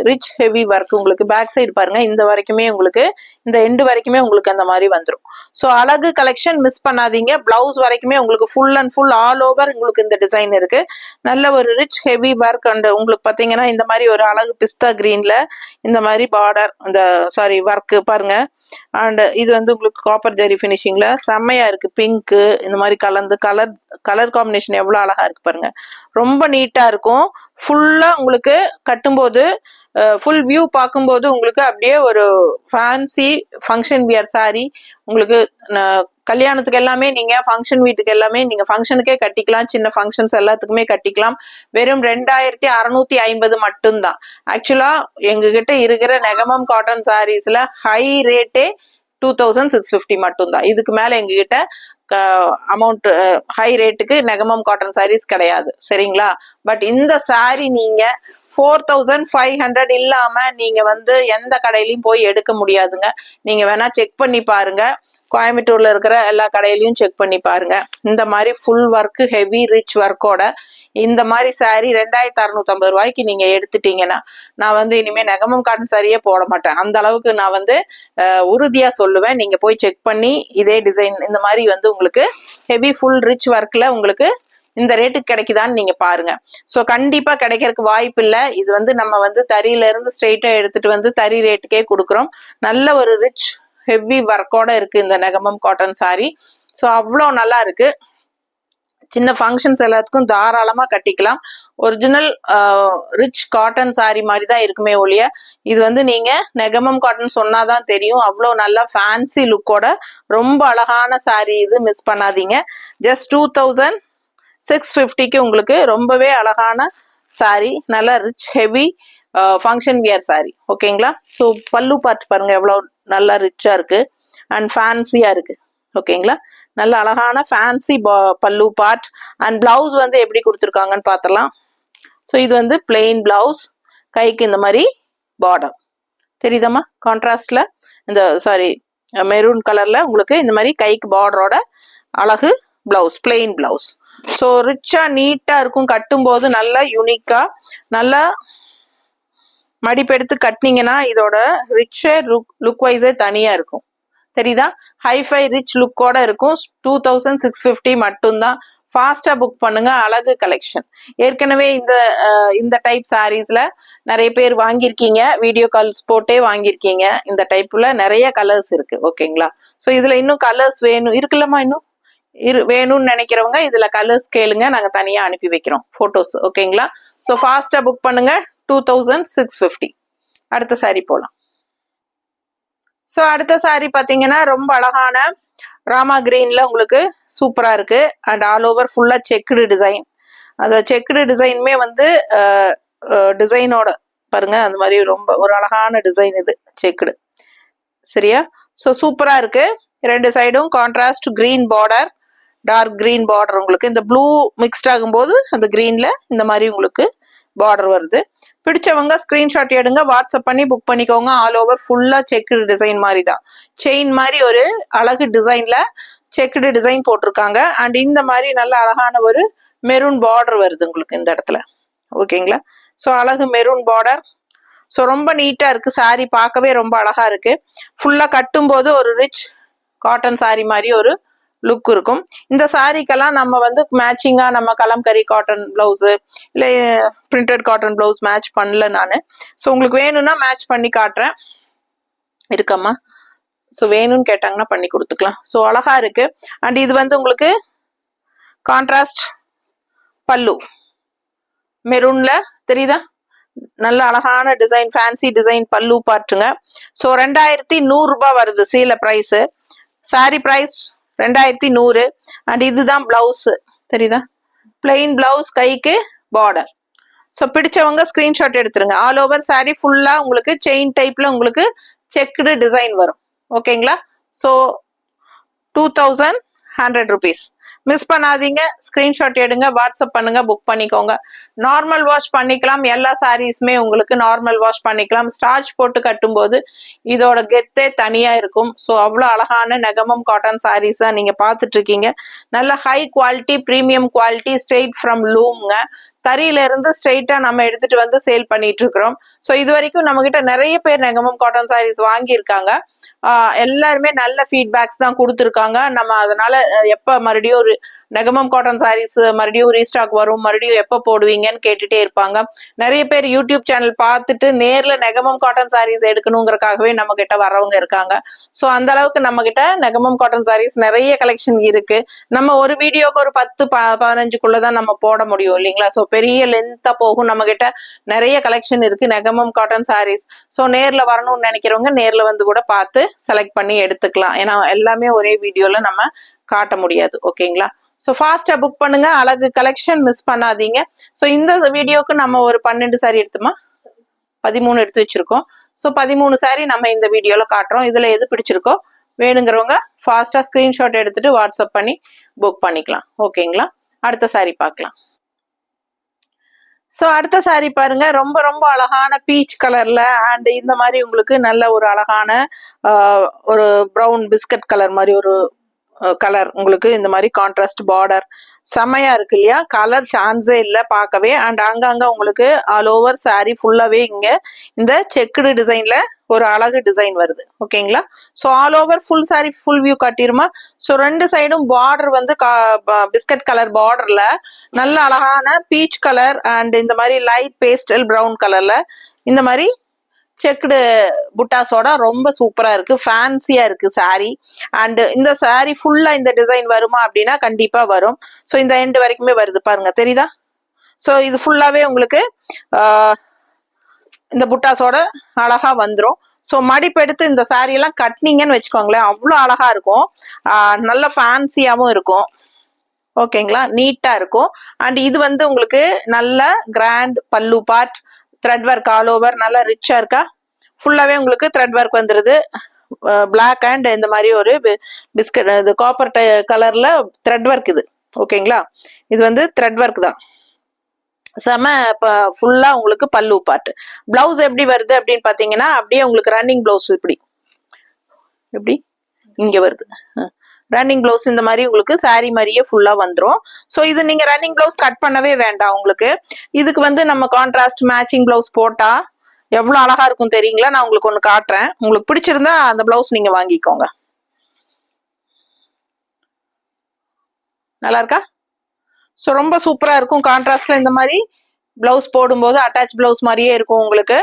rich heavy work உங்களுக்கு. பேக் சைடு பாருங்க, இந்த வரைக்குமே உங்களுக்கு, இந்த எண்டு வரைக்குமே உங்களுக்கு அந்த மாதிரி வந்துடும். ஸோ அழகு கலெக்ஷன் மிஸ் பண்ணாதீங்க. பிளவுஸ் வரைக்குமே உங்களுக்கு full and full all over உங்களுக்கு இந்த டிசைன் இருக்கு. நல்ல ஒரு ரிச் ஹெவி ஒர்க். அண்ட் உங்களுக்கு பாத்தீங்கன்னா இந்த மாதிரி ஒரு அழகு பிஸ்தா கிரீன்ல இந்த மாதிரி பார்டர், இந்த சாரி ஒர்க் பாருங்க. அண்ட் இது வந்து உங்களுக்கு காப்பர் ஜெரி ஃபினிஷிங்ல செம்மையா இருக்கு. பிங்க் இந்த மாதிரி கலந்து கலர் காம்பினேஷன் எவ்வளவு அழகா இருக்கு பாருங்க. ரொம்ப நீட்டா இருக்கும். ஃபுல்லா உங்களுக்கு கட்டும்போது ஃபுல் வியூ பார்க்கும்போது உங்களுக்கு அப்படியே ஒரு ஃபேன்சி ஃபங்க்ஷன் வியர் சாரி. உங்களுக்கு கல்யாணத்துக்கு எல்லாமே நீங்க ஃபங்க்ஷன் வீட்டுக்கு எல்லாமே நீங்க ஃபங்க்ஷனுக்கே கட்டிக்கலாம். சின்ன ஃபங்க்ஷன்ஸ் எல்லாத்துக்குமே கட்டிக்கலாம். வெறும் 2650 மட்டும்தான். ஆக்சுவலா எங்ககிட்ட இருக்கிற நெகமம் காட்டன் சாரீஸ்ல ஹை ரேட்டே 2650 மட்டும்தான். இதுக்கு மேல எங்ககிட்ட அமௌண்ட் ஹை ரேட்டுக்கு நெகமம் காட்டன் சாரீஸ் கிடையாது. சரிங்களா? பட் இந்த சாரி நீங்க 4500 இல்லாம நீங்க வந்து எந்த கடையிலயும் போய் எடுக்க முடியாதுங்க. நீங்க வேணா செக் பண்ணி பாருங்க. கோயம்புத்தூர்ல இருக்கிற எல்லா கடையிலயும் செக் பண்ணி பாருங்க. இந்த மாதிரி ஃபுல் ஒர்க் ஹெவி ரிச் ஒர்க்கோட இந்த மாதிரி சாரி 2650 ரூபாய்க்கு நீங்க எடுத்துட்டீங்கன்னா நான் வந்து இனிமே நெகமம் காட்டன் சாரியே போட மாட்டேன். அந்த அளவுக்கு நான் வந்து உறுதியா சொல்லுவேன். நீங்க போய் செக் பண்ணி இதே டிசைன் இந்த மாதிரி வந்து உங்களுக்கு ஹெவி ஃபுல் ரிச் ஒர்க்ல உங்களுக்கு இந்த ரேட்டுக்கு கிடைக்குதான்னு நீங்க பாருங்க. ஸோ கண்டிப்பா கிடைக்கிறதுக்கு வாய்ப்பு இல்லை. இது வந்து நம்ம வந்து தறியில இருந்து ஸ்ட்ரெயிட்டா எடுத்துட்டு வந்து தறி ரேட்டுக்கே கொடுக்குறோம். நல்ல ஒரு ரிச் ஹெவி ஒர்க்கோட இருக்கு இந்த நெகமம் காட்டன் சாரி. ஸோ அவ்வளோ நல்லா இருக்கு. சின்ன ஃபங்க்ஷன்ஸ் எல்லாத்துக்கும் தாராளமா கட்டிக்கலாம். ஒரிஜினல் ரிச் காட்டன் சாரி மாதிரி தான் இருக்குமே ஒழிய இது வந்து நீங்க நெகமம் காட்டன் சொன்னாதான் தெரியும். அவ்வளோ நல்லா ஃபேன்சி லுக்கோட ரொம்ப அழகான சாரி இது. மிஸ் பண்ணாதீங்க. ஜஸ்ட் 2650க்கு உங்களுக்கு ரொம்பவே அழகான சாரி. நல்லா rich heavy function wear sorry. ஓகேங்களா? ஸோ பல்லு பார்ட் பாருங்க எவ்வளோ நல்லா ரிச்சா இருக்கு அண்ட் ஃபேன்சியா இருக்கு. ஓகேங்களா? நல்ல அழகான ஃபேன்சி பல்லு பார்ட். அண்ட் பிளவுஸ் வந்து எப்படி கொடுத்துருக்காங்கன்னு பார்த்துடலாம். ஸோ இது வந்து பிளெயின் பிளவுஸ், கைக்கு இந்த மாதிரி பார்டர் தெரியுதாம்மா? கான்ட்ராஸ்ட்ல இந்த சாரி மெரூன் கலர்ல உங்களுக்கு இந்த மாதிரி கைக்கு பார்டரோட அழகு பிளவுஸ், பிளெயின் பிளவுஸ். ஸோ ரிச்சா நீட்டா இருக்கும். கட்டும்போது நல்லா யூனிக்கா நல்லா மடிப்பெடுத்து கட்டினீங்கன்னா இதோட ரிச்சே லுக் வைஸே தனியா இருக்கும். தெரியுதா? ஹைஃபை ரிச் லுக்கோட இருக்கும். 2650 மட்டும்தான். ஃபாஸ்டா புக் பண்ணுங்க. அழகு கலெக்ஷன். ஏற்கனவே இந்த டைப் சாரீஸ்ல நிறைய பேர் வாங்கியிருக்கீங்க. வீடியோ கால்ஸ் போட்டே வாங்கியிருக்கீங்க. இந்த டைப்ல நிறைய கலர்ஸ் இருக்கு. ஓகேங்களா? ஸோ இதுல இன்னும் கலர்ஸ் வேணும் இருக்குல்லம்மா, இன்னும் வேணும்னு நினைக்கிறவங்க இதுல கலர்ஸ் கேளுங்க, நாங்க தனியா அனுப்பி வைக்கிறோம் போட்டோஸ். ஓகேங்களா? ஸோ ஃபாஸ்டா புக் பண்ணுங்க. 2650. அடுத்த சாரி போலாம். ஸோ அடுத்த சாரி பாத்தீங்கன்னா ரொம்ப அழகான ராமா கிரீன்ல உங்களுக்கு சூப்பரா இருக்கு. அண்ட் ஆல் ஓவர் ஃபுல்லா செக்குடு டிசைன். அந்த செக்குடு டிசைனுமே வந்து டிசைனோட பாருங்க அந்த மாதிரி ரொம்ப ஒரு அழகான டிசைன் இது செக்குடு. சரியா? ஸோ சூப்பரா இருக்கு. ரெண்டு சைடும் contrast green border, dark green border. உங்களுக்கு இந்த ப்ளூ மிக்ஸ்ட் ஆகும்போது அந்த கிரீன்ல இந்த மாதிரி உங்களுக்கு பார்டர் வருது. பிடிச்சவங்க ஸ்கிரீன்ஷாட் எடுங்க, வாட்ஸ்அப் பண்ணி புக் பண்ணிக்கோங்க. ஆல் ஓவர் ஃபுல்லா செக்குடு டிசைன் மாதிரி தான். செயின் மாதிரி ஒரு அழகு டிசைன்ல செக்குடு டிசைன் போட்டிருக்காங்க. அண்ட் இந்த மாதிரி நல்ல அழகான ஒரு மெரூன் பார்டர் வருது உங்களுக்கு இந்த இடத்துல. ஓகேங்களா? ஸோ அழகு மெரூன் பார்டர். ஸோ ரொம்ப நீட்டா இருக்கு. சாரி பார்க்கவே ரொம்ப அழகா இருக்கு. ஃபுல்லா கட்டும் போது ஒரு ரிச் காட்டன் சாரி மாதிரி ஒரு லுக் இருக்கும். இந்த சாரிக்கெல்லாம் நம்ம வந்து மேட்சிங்கா நம்ம கலம்கரி காட்டன் பிளவுஸ் இல்ல பிரிண்டட் காட்டன் பிளவுஸ் மேட்ச் பண்ணல நானு. ஸோ உங்களுக்கு வேணும்னா மேட்ச் பண்ணி காட்டுறேன். இருக்கம்மா? ஸோ வேணும்னு கேட்டாங்கன்னா பண்ணி கொடுத்துக்கலாம். ஸோ அழகா இருக்கு. அண்ட் இது வந்து உங்களுக்கு கான்ட்ராஸ்ட் பல்லு மெரூன்ல தெரியுதா? நல்ல அழகான டிசைன், ஃபேன்சி டிசைன் பல்லு பாட்டுங்க. ஸோ 2100 ரூபாய் வருது சீல பிரைஸ். சாரி பிரைஸ் 2100. அண்ட் இதுதான் பிளவுஸ். தெரியுதா? பிளெயின் பிளவுஸ், கைக்கு பார்டர். ஸோ பிடிச்சவங்க ஸ்கிரீன்ஷாட் எடுத்துருங்க. ஆல் ஓவர் சாரி ஃபுல்லா உங்களுக்கு செயின் டைப்ல உங்களுக்கு செக்குடு டிசைன் வரும். ஓகேங்களா? So 2100 rupees. மிஸ் பண்ணாதீங்க. ஸ்கிரீன்ஷாட் எடுங்க, வாட்ஸ்அப் பண்ணுங்க, புக் பண்ணிக்கோங்க. நார்மல் வாஷ் பண்ணிக்கலாம். எல்லா சாரீஸுமே உங்களுக்கு நார்மல் வாஷ் பண்ணிக்கலாம். ஸ்டார்ச் போட்டு கட்டும்போது இதோட கெத்தே தனியா இருக்கும். ஸோ அவ்வளோ அழகான நெகமம் காட்டன் சாரீஸ் தான் நீங்க பார்த்துட்டு இருக்கீங்க. நல்ல high quality, premium quality, straight from லூம்ங்க. தறியில இருந்து ஸ்ட்ரெயிட்டா நம்ம எடுத்துட்டு வந்து சேல் பண்ணிட்டு இருக்கிறோம். ஸோ இது வரைக்கும் நம்ம கிட்ட நிறைய பேர் நெகமம் காட்டன் சாரீஸ் வாங்கியிருக்காங்க. எல்லாருமே நல்ல ஃபீட்பேக்ஸ் தான் கொடுத்துருக்காங்க. நம்ம அதனால எப்ப மறுபடியும் ஒரு நெகமம் காட்டன் சாரீஸ் மறுபடியும் ரீஸ்டாக் வரும், மறுபடியும் எப்ப போடுவீங்கன்னு கேட்டுட்டே இருப்பாங்க. நிறைய பேர் யூடியூப் சேனல் பார்த்துட்டு நேர்ல நெகமம் காட்டன் சாரீஸ் எடுக்கணுங்கிறதுக்காகவே நம்ம கிட்ட வர்றவங்க இருக்காங்க. ஸோ அந்த அளவுக்கு நம்ம கிட்ட நெகமம் காட்டன் சாரீஸ் நிறைய கலெக்ஷன் இருக்கு. நம்ம ஒரு வீடியோக்கு ஒரு 10-15 நம்ம போட முடியும் இல்லைங்களா? ஸோ பெரிய லென்த்தா போகும். நம்ம கிட்ட நிறைய கலெக்ஷன் இருக்கு நெகமம் காட்டன் சாரீஸ். ஸோ நேர்ல வரணும்னு நினைக்கிறவங்க நேர்ல வந்து கூட பார்த்து செலக்ட் பண்ணி எடுத்துக்கலாம். ஏன்னா எல்லாமே ஒரே வீடியோல நம்ம காட்ட முடியாது. ஓகேங்களா? ஸோ ஃபாஸ்டா புக் பண்ணுங்க. அழகு கலெக்ஷன் மிஸ் பண்ணாதீங்க. ஸோ இந்த வீடியோக்கு நம்ம ஒரு 12 சாரி எடுத்துமா 13 எடுத்து வச்சிருக்கோம். ஸோ 13 சாரி நம்ம இந்த வீடியோல காட்டுறோம். இதுல எது பிடிச்சிருக்கோ வேணுங்கிறவங்க ஃபாஸ்டா ஸ்கிரீன்ஷாட் எடுத்துட்டு வாட்ஸ்அப் பண்ணி புக் பண்ணிக்கலாம். ஓகேங்களா? அடுத்த சாரி பார்க்கலாம். ஸோ அடுத்த சாரி பாருங்க. ரொம்ப ரொம்ப அழகான பீச் கலர்ல அண்ட் இந்த மாதிரி உங்களுக்கு நல்ல ஒரு அழகான ஒரு ப்ரௌன் பிஸ்கட் கலர் மாதிரி ஒரு கலர். உங்களுக்கு இந்த மாதிரி கான்ட்ராஸ்ட் பார்டர் செமையா இருக்கு இல்லையா? கலர் சான்ஸே இல்லை பார்க்கவே. அண்ட் அங்கங்க உங்களுக்கு ஆல் ஓவர் சாரி ஃபுல்லாவே இங்க இந்த செக்குடு டிசைன்ல ஒரு அழகு டிசைன் வருது. ஓகேங்களா? So all over full sari full view காட்டிருமா? ஸோ ரெண்டு சைடும் பார்டர் வந்து பிஸ்கட் கலர் பார்டர்ல நல்ல அழகான பீச் கலர் அண்ட் இந்த மாதிரி லைட் பேஸ்டல் ப்ரௌன் கலர்ல இந்த மாதிரி செக்குடு புட்டாஸோட ரொம்ப சூப்பரா இருக்கு, ஃபேன்சியா இருக்கு சாரி. அண்ட் இந்த சாரி ஃபுல்லா இந்த டிசைன் வருமா அப்படின்னா கண்டிப்பா வரும். ஸோ இந்த எண்டு வரைக்குமே வருது பாருங்க, தெரியுதா? ஸோ இது ஃபுல்லாவே உங்களுக்கு இந்த புட்டாஸோட அழகா வந்துடும். ஸோ மடிப்பு எடுத்து இந்த சாரி எல்லாம் கட்டினீங்கன்னு வச்சுக்கோங்களேன், அவ்வளோ அழகா இருக்கும், நல்ல ஃபேன்சியாவும் இருக்கும். ஓகேங்களா? நீட்டா இருக்கும். அண்ட் இது வந்து உங்களுக்கு நல்ல கிராண்ட் பல்லு part, thread work all over, நல்லா ரிச்சா இருக்கா? ஃபுல்லாவே உங்களுக்கு த்ரெட் ஒர்க் வந்துருது. பிளாக் அண்ட் இந்த மாதிரி ஒரு பிஸ்கட் இது காப்பர் கலர்ல த்ரெட் ஒர்க் இது. ஓகேங்களா? இது வந்து த்ரெட் ஒர்க் தான். செம ஃபுல்லா உங்களுக்கு பல்லு பார்ட். பிளவுஸ் எப்படி வருது அப்படின்னு பாத்தீங்கன்னா அப்படியே உங்களுக்கு ரன்னிங் பிளவுஸ் இப்படி எப்படி இங்க வருது. ரன்னிங் பிளவுஸ் இந்த மாதிரி உங்களுக்கு சாரி மாதிரியே ஃபுல்லா வந்துடும். ஸோ இது நீங்க ரன்னிங் பிளவுஸ் கட் பண்ணவே வேண்டாம். உங்களுக்கு இதுக்கு வந்து நம்ம கான்ட்ராஸ்ட் மேட்சிங் பிளவுஸ் போட்டா எவ்வளவு அழகா இருக்கும் தெரியுங்களா? நான் உங்களுக்கு ஒண்ணு காட்டுறேன், உங்களுக்கு பிடிச்சிருந்தா அந்த பிளவுஸ் நீங்க வாங்கிக்கோங்க. நல்லா இருக்கா? ஸோ ரொம்ப சூப்பரா இருக்கும். கான்ட்ராஸ்ட்ல இந்த மாதிரி பிளவுஸ் போடும்போது அட்டாச் பிளவுஸ் மாதிரியே இருக்கும். உங்களுக்கு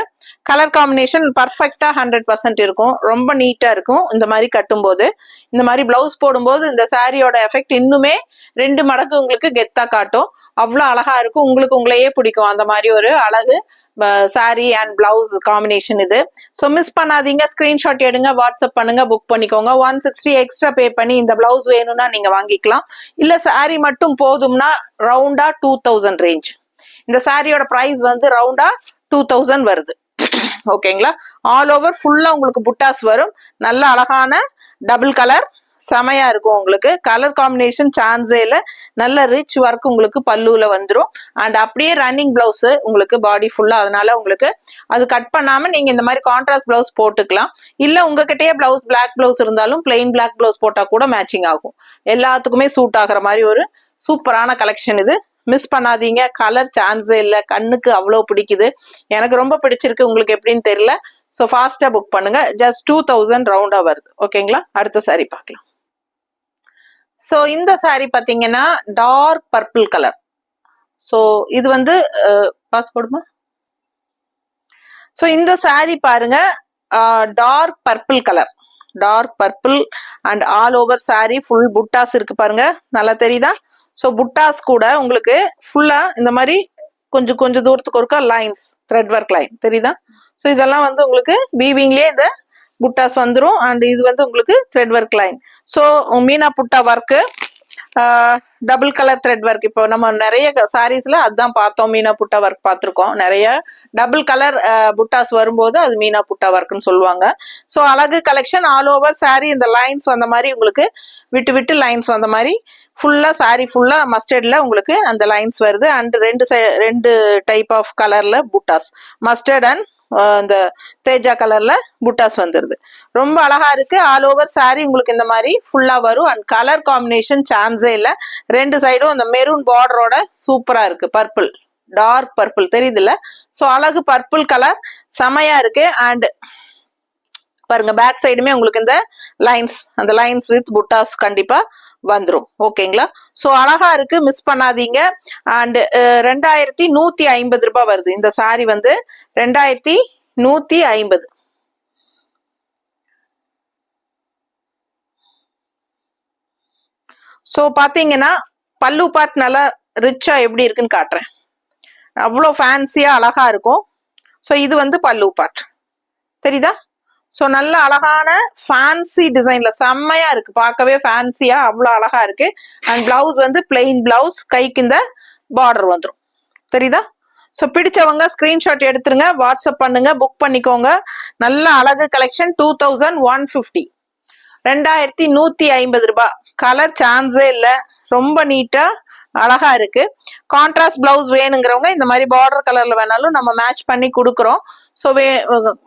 கலர் காம்பினேஷன் பர்ஃபெக்டா 100% இருக்கும். ரொம்ப நீட்டா இருக்கும். இந்த மாதிரி கட்டும்போது இந்த மாதிரி பிளவுஸ் போடும்போது இந்த சாரியோட எஃபெக்ட் இன்னுமே 2 மடங்கு உங்களுக்கு கெத்தா காட்டும். அவ்வளோ அழகா இருக்கும். உங்களுக்கு உங்களையே பிடிக்கும் அந்த மாதிரி ஒரு அழகு சாரி அண்ட் பிளவுஸ் காம்பினேஷன் இது. ஸோ மிஸ் பண்ணாதீங்க. ஸ்கிரீன்ஷாட் எடுங்க, வாட்ஸ்அப் பண்ணுங்க, புக் பண்ணிக்கோங்க. 160 எக்ஸ்ட்ரா பே பண்ணி இந்த பிளவுஸ் வேணும்னா நீங்க வாங்கிக்கலாம். இல்ல சாரி மட்டும் போதும்னா ரவுண்டா 2000 ரேஞ்ச். இந்த சாரியோட பிரைஸ் வந்து ரவுண்டா 2000 வருது. ஓகேங்களா? ஆல் ஓவர் ஃபுல்லா உங்களுக்கு புட்டாஸ் வரும். நல்ல அழகான டபுள் கலர் செமையா இருக்கும். உங்களுக்கு கலர் காம்பினேஷன் சான்ஸே இல்ல. நல்ல ரிச் ஒர்க் உங்களுக்கு பல்லுல வந்துடும். அண்ட் அப்படியே ரன்னிங் பிளவுஸ் உங்களுக்கு பாடி ஃபுல்லா, அதனால உங்களுக்கு அது கட் பண்ணாம நீங்க இந்த மாதிரி கான்ட்ராஸ்ட் பிளவுஸ் போட்டுக்கலாம். இல்ல உங்ககிட்டயே பிளவுஸ் பிளாக் பிளவுஸ் இருந்தாலும் பிளெயின் பிளாக் பிளவுஸ் போட்டா கூட மேட்சிங் ஆகும். எல்லாத்துக்குமே சூட் ஆகுற மாதிரி ஒரு சூப்பரான கலெக்ஷன் இது. மிஸ் பண்ணாதீங்க. கலர் சான்ஸே இல்லை, கண்ணுக்கு அவ்வளோ பிடிக்குது. எனக்கு ரொம்ப பிடிச்சிருக்கு, உங்களுக்கு எப்படின்னு தெரியல. ஸோ ஃபாஸ்டா புக் பண்ணுங்க. ஜஸ்ட் 2000 ரவுண்டா வருது. ஓகேங்களா? அடுத்த சாரி பார்க்கலாம். ஸோ இந்த சாரி பாத்தீங்கன்னா டார்க் பர்பிள் கலர். ஸோ இது வந்து பாஸ் போடுமா? ஸோ இந்த சாரி பாருங்க, dark purple colour, dark purple and all over sari full புட்டாஸ் இருக்கு பாருங்க, நல்லா தெரியுதா? ஸோ புட்டாஸ் கூட உங்களுக்கு ஃபுல்லா இந்த மாதிரி கொஞ்சம் கொஞ்சம் தூரத்துக்கு ஒருக்கா லைன்ஸ், த்ரெட் ஒர்க் லைன் தெரியுதா? ஸோ இதெல்லாம் வந்து உங்களுக்கு வீவிங்லேயே இந்த புட்டாஸ் வந்துடும். அண்ட் இது வந்து உங்களுக்கு த்ரெட் ஒர்க் லைன். ஸோ மீனா புட்டா work, double colour thread work. இப்போ நம்ம நிறைய சாரீஸ்ல அதுதான் பார்த்தோம், மீனா புட்டா ஒர்க் பார்த்துருக்கோம். நிறைய டபுள் கலர் புட்டாஸ் வரும்போது அது மீனா புட்டா ஒர்க்னு சொல்லுவாங்க. ஸோ அழகு கலெக்ஷன். ஆல் ஓவர் சாரி இந்த லைன்ஸ் வந்த மாதிரி உங்களுக்கு விட்டு விட்டு லைன்ஸ் வந்த மாதிரி ஃபுல்லா சாரி ஃபுல்லா மஸ்டர்ட்ல உங்களுக்கு அந்த லைன்ஸ் வருது. அண்ட் ரெண்டு டைப் ஆஃப் கலர்ல புட்டாஸ், மஸ்டர்ட் அண்ட் இந்த தேஜா கலர்ல புட்டாஸ் வந்துருது. ரொம்ப அழகா இருக்கு. ஆல் ஓவர் சாரி உங்களுக்கு இந்த மாதிரி ஃபுல்லா வரும். அண்ட் கலர் காம்பினேஷன் சான்ஸே இல்ல. ரெண்டு சைடும் இந்த மெரூன் பார்டரோட சூப்பரா இருக்கு. பர்பிள், டார்க் பர்பிள் தெரியுது இல்ல? ஸோ அழகு பர்பிள் கலர் செமையா இருக்கு. அண்ட் பாருங்க பேக் சைடுமே உங்களுக்கு இந்த லைன்ஸ், அந்த லைன்ஸ் வித் புட்டாஸ் கண்டிப்பா வந்துரும். ஓகேங்களா? ஸோ அழகா இருக்கு, மிஸ் பண்ணாதீங்க. அண்ட் 2150 ரூபாய் வருது இந்த சாரி வந்து 2150. ஸோ பாத்தீங்கன்னா பல்லு பார்ட் நல்லா ரிச்சா எப்படி இருக்குன்னு காட்டுறேன். அவ்வளோ ஃபேன்சியா அழகா இருக்கும். ஸோ இது வந்து பல்லு பார்ட் தெரியுதா? ஸோ நல்ல அழகான ஃபேன்சி டிசைன்ல செம்மையா இருக்கு, பார்க்கவே ஃபேன்சியா அவ்வளோ அழகா இருக்கு. அண்ட் பிளவுஸ் வந்து பிளெயின் பிளவுஸ், கைக்கு இந்த பார்டர் வந்துடும் தெரியுதா? ஸோ பிடிச்சவங்க ஸ்கிரீன்ஷாட் எடுத்துருங்க, வாட்ஸ்அப் பண்ணுங்க, புக் பண்ணிக்கோங்க. நல்ல அழகு கலெக்ஷன். 2150, 2150 ரூபாய். கலர் சான்ஸே இல்லை, ரொம்ப நீட்டா அழகா இருக்கு. கான்ட்ராஸ்ட் பிளவுஸ் வேணுங்கிறவங்க இந்த மாதிரி பார்டர் கலர்ல வேணாலும் நம்ம மேட்ச் பண்ணி கொடுக்குறோம். ஸோ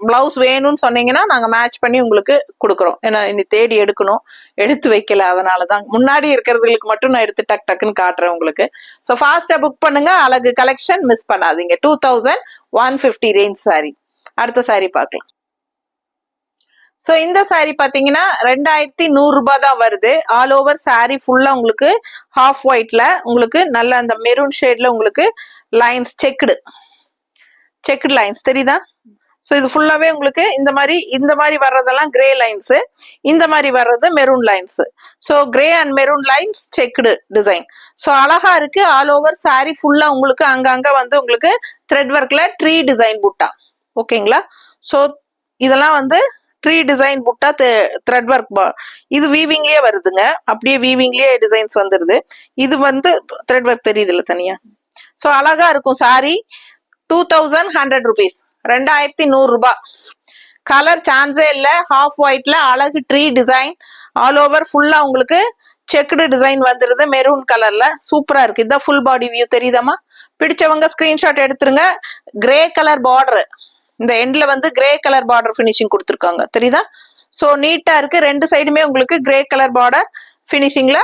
பிளவுஸ் வேணும்னு சொன்னீங்கன்னா நாங்க மேட்ச் பண்ணி உங்களுக்கு கொடுக்குறோம். ஏன்னா இனி தேடி எடுக்கணும், எடுத்து வைக்கல, அதனாலதான் முன்னாடி இருக்கிறதுக்கு மட்டும் நான் எடுத்து டக் டக்குன்னு காட்டுறேன் உங்களுக்கு. ஸோ ஃபாஸ்டா புக் பண்ணுங்க. அழகு கலெக்ஷன் மிஸ் பண்ணாதீங்க. 2150 ரேஞ்ச் சாரி. அடுத்த சாரி பார்க்கலாம். ஸோ இந்த சாரீ பாத்தீங்கன்னா 2100 ரூபாய் தான் வருது. ஆல் ஓவர் சாரீ ஃபுல்லா உங்களுக்கு ஹாஃப் ஒயிட்ல உங்களுக்கு நல்ல அந்த மெரூன் ஷேட்ல உங்களுக்கு லைன்ஸ் செக்குடு லைன்ஸ் தெரியுதா? ஸோ இது ஃபுல்லாவே உங்களுக்கு இந்த மாதிரி வர்றதெல்லாம் கிரே லைன்ஸ், இந்த மாதிரி வர்றது maroon lines. So grey and maroon lines checked design. So அழகா இருக்கு. ஆல் ஓவர் சாரீ ஃபுல்லா உங்களுக்கு அங்கங்க வந்து உங்களுக்கு த்ரெட் ஒர்க்ல ட்ரீ டிசைன் புட்டா. ஓகேங்களா? ஸோ இதெல்லாம் வந்து ட்ரீ டிசைன் புட்டா த்ரெட் ஒர்க். இது வீவிங்லயே வருதுங்க, அப்படியே வீவிங்லயே டிசைன்ஸ் வந்துருது. இது வந்து த்ரெட் ஒர்க் தெரியுது இல்ல தனியா. ஸோ அழகா இருக்கும் சாரி. 2100 rupees, 2100 ரூபாய். கலர் சான்ஸே இல்ல. ஹாஃப் ஒயிட்ல அழகு ட்ரீ டிசைன், ஆல் ஓவர் ஃபுல்லா உங்களுக்கு செக்குடு டிசைன் வந்துருது மெரூன் கலர்ல. சூப்பரா இருக்கு. இதான் ஃபுல் பாடி வியூ தெரியுதாமா? பிடிச்சவங்க ஸ்கிரீன்ஷாட் எடுத்துருங்க. கிரே கலர் பார்டர், இந்த எண்ட்ல வந்து கிரே கலர் பார்டர் பினிஷிங் கொடுத்துருக்காங்க தெரியுதா? சோ நீட்டா இருக்கு. ரெண்டு சைடுமே உங்களுக்கு கிரே கலர் பார்டர் பினிஷிங்ல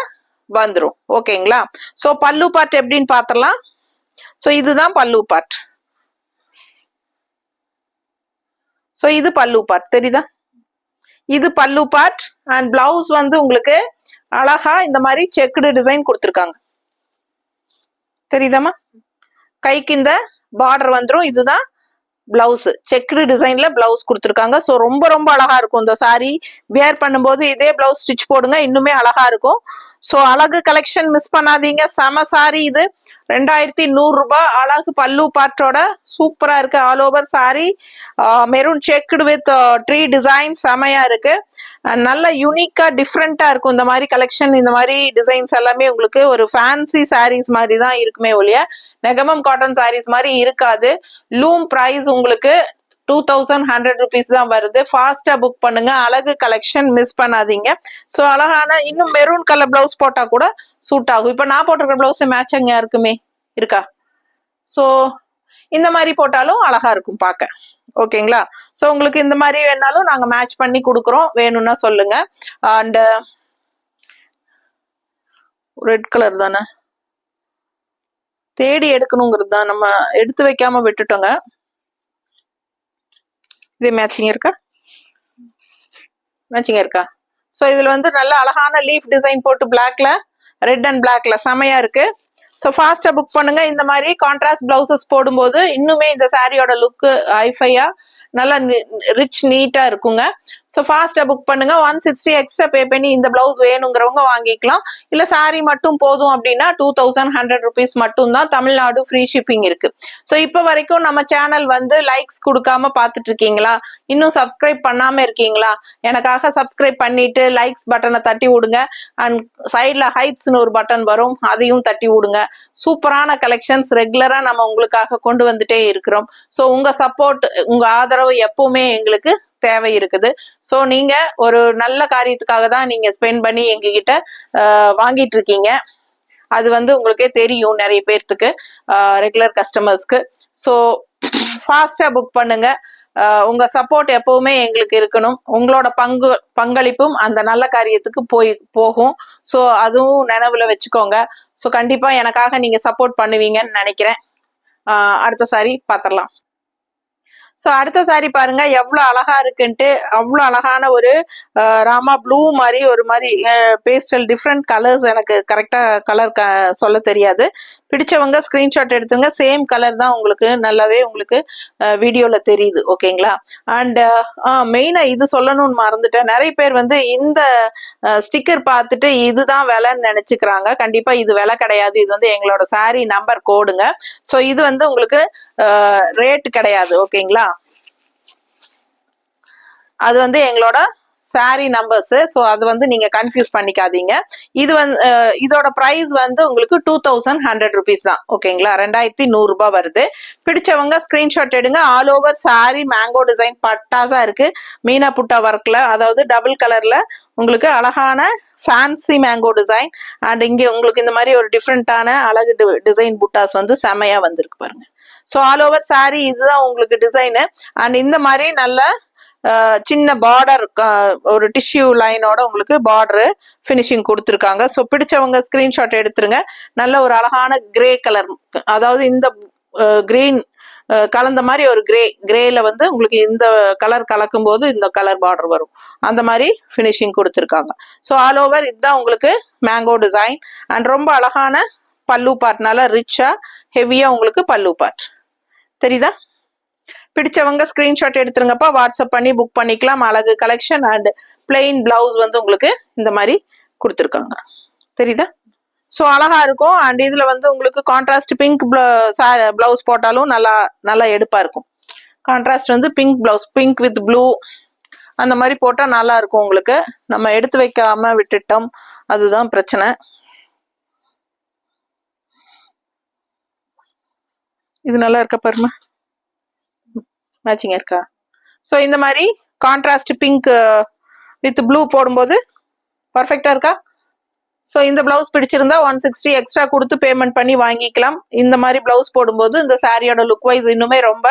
வந்துரும். ஓகேங்களா? சோ பல்லு பார்ட் எப்படின்னு பாத்திரலாம். சோ இதுதான் பல்லு பார்ட். சோ இது பல்லு பார்ட் தெரியுதா? இது பல்லு பார்ட். அண்ட் பிளவுஸ் வந்து உங்களுக்கு அழகா இந்த மாதிரி செக்குடு டிசைன் கொடுத்துருக்காங்க தெரியுதாமா? கைக்கு இந்த பார்டர் வந்துரும். இதுதான் பிளவுஸ், செக்குடு டிசைன்ல பிளவுஸ் கொடுத்துருக்காங்க. ஸோ ரொம்ப ரொம்ப அழகா இருக்கும் இந்த சாரி. வியர் பண்ணும்போது இதே பிளவுஸ் ஸ்டிச் போடுங்க, இன்னுமே அழகா இருக்கும். ஸோ அழகு கலெக்ஷன் மிஸ் பண்ணாதீங்க. செம சாரி இது. 2100 ரூபாய். அழகு பல்லு பார்ட்டோட சூப்பரா இருக்கு. All over sorry maroon checked with tree design செமையா இருக்கு. நல்ல யூனிக்கா டிஃப்ரெண்டா இருக்கும் இந்த மாதிரி கலெக்ஷன். இந்த மாதிரி டிசைன்ஸ் எல்லாமே உங்களுக்கு ஒரு ஃபேன்சி சாரீஸ் மாதிரி தான் இருக்குமே ஒழிய நெகமம் காட்டன் சாரீஸ் மாதிரி இருக்காது. லூம் பிரைஸ் உங்களுக்கு 2100 rupees தான் வருது. ஃபாஸ்டா புக் பண்ணுங்க. அழகு கலெக்ஷன் மிஸ் பண்ணாதீங்க. ஸோ அழகான இன்னும் மெரூன் கலர் பிளவுஸ் போட்டா கூட சூட் ஆகும். இப்போ நான் போட்டிருக்க பிளவுஸ் மேட்சிங் இருக்குமே இருக்கா? ஸோ இந்த மாதிரி போட்டாலும் அழகா இருக்கும் பார்க்க. ஓகேங்களா? ஸோ உங்களுக்கு இந்த மாதிரி வேணாலும் நாங்க மேட்ச் பண்ணி கொடுக்குறோம், வேணும்னா சொல்லுங்க. அண்ட் ரெட் கலர் தானே தேடி எடுக்கணுங்கிறது தான், நம்ம எடுத்து வைக்காம விட்டுட்டோங்க. இது மேட்சிங் இருக்கா? மேட்சிங் இருக்கா? ஸோ இதுல வந்து நல்ல அழகான லீஃப் டிசைன் போட்டு பிளாக்ல, ரெட் அண்ட் பிளாக்ல செமையா இருக்கு. ஸோ ஃபாஸ்டா புக் பண்ணுங்க. இந்த மாதிரி கான்ட்ராஸ்ட் பிளவுசஸ் போடும்போது இன்னுமே இந்த சாரியோட லுக் ஹைஃபையா நல்லா ரிச் நீட்டா இருக்குங்க. ஸோ ஃபாஸ்டா புக் பண்ணுங்க. 160 எக்ஸ்ட்ரா பே பண்ணி இந்த பிளவுஸ் வேணுங்கிறவங்க வாங்கிக்கலாம். இல்ல சாரி மட்டும் போதும் அப்படின்னா 2100 rupees மட்டும் தான். தமிழ்நாடு ஃப்ரீ ஷிப்பிங் இருக்கு. ஸோ இப்போ வரைக்கும் நம்ம சேனல் வந்து லைக்ஸ் கொடுக்காம பார்த்துட்டு இருக்கீங்களா? இன்னும் சப்ஸ்கிரைப் பண்ணாம இருக்கீங்களா? எனக்காக சப்ஸ்கிரைப் பண்ணிட்டு லைக்ஸ் பட்டனை தட்டி விடுங்க. அண்ட் சைட்ல ஹைப்ஸ்னு ஒரு பட்டன் வரும், அதையும் தட்டி விடுங்க. சூப்பரான கலெக்ஷன்ஸ் ரெகுலரா நம்ம உங்களுக்காக கொண்டு வந்துட்டே இருக்கிறோம். ஸோ உங்க சப்போர்ட், உங்க ஆதரவு எப்பவுமே எங்களுக்கு தேவை இருக்குது. ஸோ நீங்க ஒரு நல்ல காரியத்துக்காக தான் நீங்க ஸ்பெண்ட் பண்ணி எங்ககிட்ட வாங்கிட்டு இருக்கீங்க. அது வந்து உங்களுக்கே தெரியும் நிறைய பேர்த்துக்கு, ரெகுலர் கஸ்டமர்ஸ்க்கு. ஸோ ஃபாஸ்டா புக் பண்ணுங்க. உங்க சப்போர்ட் எப்பவுமே எங்களுக்கு இருக்கணும். உங்களோட பங்களிப்பும் அந்த நல்ல காரியத்துக்கு போகும். ஸோ அதுவும் நினைவுல வச்சுக்கோங்க. ஸோ கண்டிப்பா எனக்காக நீங்க சப்போர்ட் பண்ணுவீங்கன்னு நினைக்கிறேன். அடுத்த சாரி பாத்திரலாம். ஸோ அடுத்த சாரி பாருங்க எவ்வளவு அழகா இருக்குன்ட்டு. அவ்வளவு அழகான ஒரு ராமா ப்ளூ மாதிரி ஒரு மாதிரி பேஸ்டல் டிஃப்ரெண்ட் கலர்ஸ். எனக்கு கரெக்டா கலர் சொல்ல தெரியாது. பிடிச்சவங்க ஸ்கிரீன்ஷாட் எடுத்துங்க. சேம் கலர் தான் உங்களுக்கு நல்லாவே உங்களுக்கு வீடியோல தெரியுது. ஓகேங்களா? அண்ட் மெயினா இது சொல்லணும்னு மறந்துட்டேன். நிறைய பேர் வந்து இந்த ஸ்டிக்கர் பார்த்துட்டு இதுதான் விலைன்னு நினைச்சுக்கிறாங்க. கண்டிப்பா இது விலை கிடையாது. இது வந்து எங்களோட சாரி நம்பர் கோடுங்க. ஸோ இது வந்து உங்களுக்கு ரேட் கிடையாது. ஓகேங்களா? அது வந்து எங்களோட சாரி நம்பர்ஸ். ஸோ அது வந்து நீங்க கன்ஃபியூஸ் பண்ணிக்காதீங்க. இது வந்து இதோட பிரைஸ் வந்து உங்களுக்கு 2100 rupees தான். ஓகேங்களா? 2100 ரூபாய் வருது. பிடிச்சவங்க ஸ்கிரீன்ஷாட் எடுங்க. All over sari mango design பட்டாசா இருக்கு. மீனா புட்டா ஒர்க்ல, அதாவது டபுள் கலர்ல உங்களுக்கு அழகான ஃபேன்சி மேங்கோ டிசைன். அண்ட் இங்க உங்களுக்கு இந்த மாதிரி ஒரு டிஃப்ரெண்டான அழகு டிசைன் புட்டாஸ் வந்து செமையா வந்திருக்கு பாருங்க. ஸோ ஆல் ஓவர் சாரி இதுதான் உங்களுக்கு டிசைனு. அண்ட் இந்த மாதிரி நல்ல சின்ன பார்டர், ஒரு டிஷ்யூ லைனோட உங்களுக்கு பார்டர் ஃபினிஷிங் கொடுத்துருக்காங்க. ஸோ பிடிச்சவங்க ஸ்கிரீன்ஷாட் எடுத்துருங்க. நல்ல ஒரு அழகான கிரே கலர், அதாவது இந்த கிரீன் கலந்த மாதிரி ஒரு கிரேல வந்து உங்களுக்கு இந்த கலர் கலக்கும் போது இந்த கலர் பார்டர் வரும். அந்த மாதிரி ஃபினிஷிங் கொடுத்துருக்காங்க. ஸோ ஆல் ஓவர் இதுதான் உங்களுக்கு மேங்கோ டிசைன். அண்ட் ரொம்ப அழகான பல்லு பார்ட், நல்லா ரிச்சா ஹெவியா உங்களுக்கு பல்லு பார்ட் தெரியுதா? பிடிச்சவங்க ஸ்கிரீன்ஷாட் எடுத்துருங்கப்பா, வாட்ஸ்அப் பண்ணி புக் பண்ணிக்கலாம். அழகு கலெக்ஷன் அண்ட் பிளெயின் பிளவுஸ் வந்து உங்களுக்கு இந்த மாதிரி கொடுத்துருக்காங்க தெரியுதா? ஸோ அழகா இருக்கும். அண்ட் இதுல வந்து உங்களுக்கு கான்ட்ராஸ்ட் பிங்க் பிளவுஸ் போட்டாலும் நல்லா எடுப்பா இருக்கும். கான்ட்ராஸ்ட் வந்து pink blouse, pink with blue அந்த மாதிரி போட்டா நல்லா இருக்கும் உங்களுக்கு. நம்ம எடுத்து வைக்காம விட்டுட்டோம், அதுதான் பிரச்சனை. இது நல்லா இருக்கா பாருமா, மேட்சிங்கா இருக்கா? ஸோ இந்த மாதிரி கான்ட்ராஸ்ட் பிங்க் வித் ப்ளூ போடும்போது பர்ஃபெக்டா இருக்கா? ஸோ இந்த பிளவுஸ் பிடிச்சிருந்தா 160 எக்ஸ்ட்ரா கொடுத்து பேமெண்ட் பண்ணி வாங்கிக்கலாம். இந்த மாதிரி பிளவுஸ் போடும்போது இந்த சாரியோட லுக் வைஸ் இன்னுமே ரொம்ப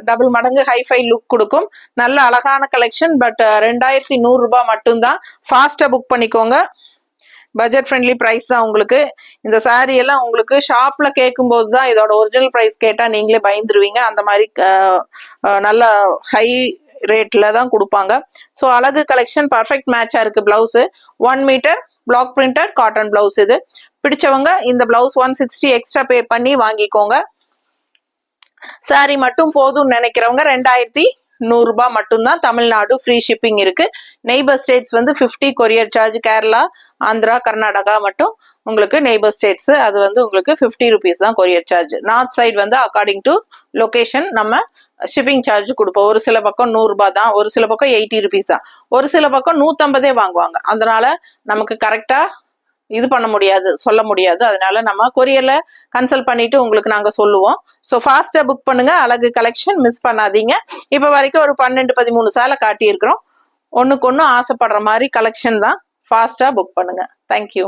டபுள் மடங்கு ஹைஃபை லுக் கொடுக்கும். நல்ல அழகான கலெக்ஷன். பட் 2100 ரூபாய் மட்டும்தான். ஃபாஸ்டா புக் பண்ணிக்கோங்க. பட்ஜெட் ஃப்ரெண்ட்லி ப்ரைஸ் தான் உங்களுக்கு. இந்த சாரி எல்லாம் உங்களுக்கு ஷாப்ல கேட்கும் போது தான் இதோட ஒரிஜினல் ப்ரைஸ் கேட்டா நீங்களே பயந்துருவீங்க. அந்த மாதிரி நல்ல ஹை ரேட்ல தான் கொடுப்பாங்க. ஸோ அழகு கலெக்ஷன் பர்ஃபெக்ட் மேட்சா இருக்கு. Blouse 1 metre black printed cotton blouse. இது பிடிச்சவங்க இந்த பிளவுஸ் 160 எக்ஸ்ட்ரா பே பண்ணி வாங்கிக்கோங்க. சாரி மட்டும் போதும்னு நினைக்கிறவங்க 2100 ரூபாய் மட்டும்தான். தமிழ்நாடு ஃப்ரீ ஷிப்பிங் இருக்கு. நெய்பர் ஸ்டேட்ஸ் வந்து 50 கொரியர் சார்ஜ். கேரளா, ஆந்திரா, கர்நாடகா மட்டும் உங்களுக்கு நெய்பர் ஸ்டேட்ஸ், அது வந்து உங்களுக்கு 50 ருபீஸ் தான் கொரியர் சார்ஜ். நார்த் சைடு வந்து அக்கார்டிங் டு லொகேஷன் நம்ம ஷிப்பிங் சார்ஜ் கொடுப்போம். ஒரு சில பக்கம் 100 ரூபாய் தான், ஒரு சில பக்கம் 80 ருபீஸ் தான், ஒரு சில பக்கம் 150 வாங்குவாங்க. அதனால நமக்கு கரெக்டா இது பண்ண முடியாது, சொல்ல முடியாது. அதனால நம்ம கொரியர்ல கன்சல்ட் பண்ணிட்டு உங்களுக்கு நாங்க சொல்லுவோம். ஸோ ஃபாஸ்டா புக் பண்ணுங்க. அழகு கலெக்ஷன் மிஸ் பண்ணாதீங்க. இப்ப வரைக்கும் ஒரு 12-13 சேலை காட்டி இருக்கிறோம். ஒண்ணுக்கு ஒண்ணு ஆசைப்படுற மாதிரி கலெக்ஷன் தான். ஃபாஸ்டா புக் பண்ணுங்க. தேங்க்யூ.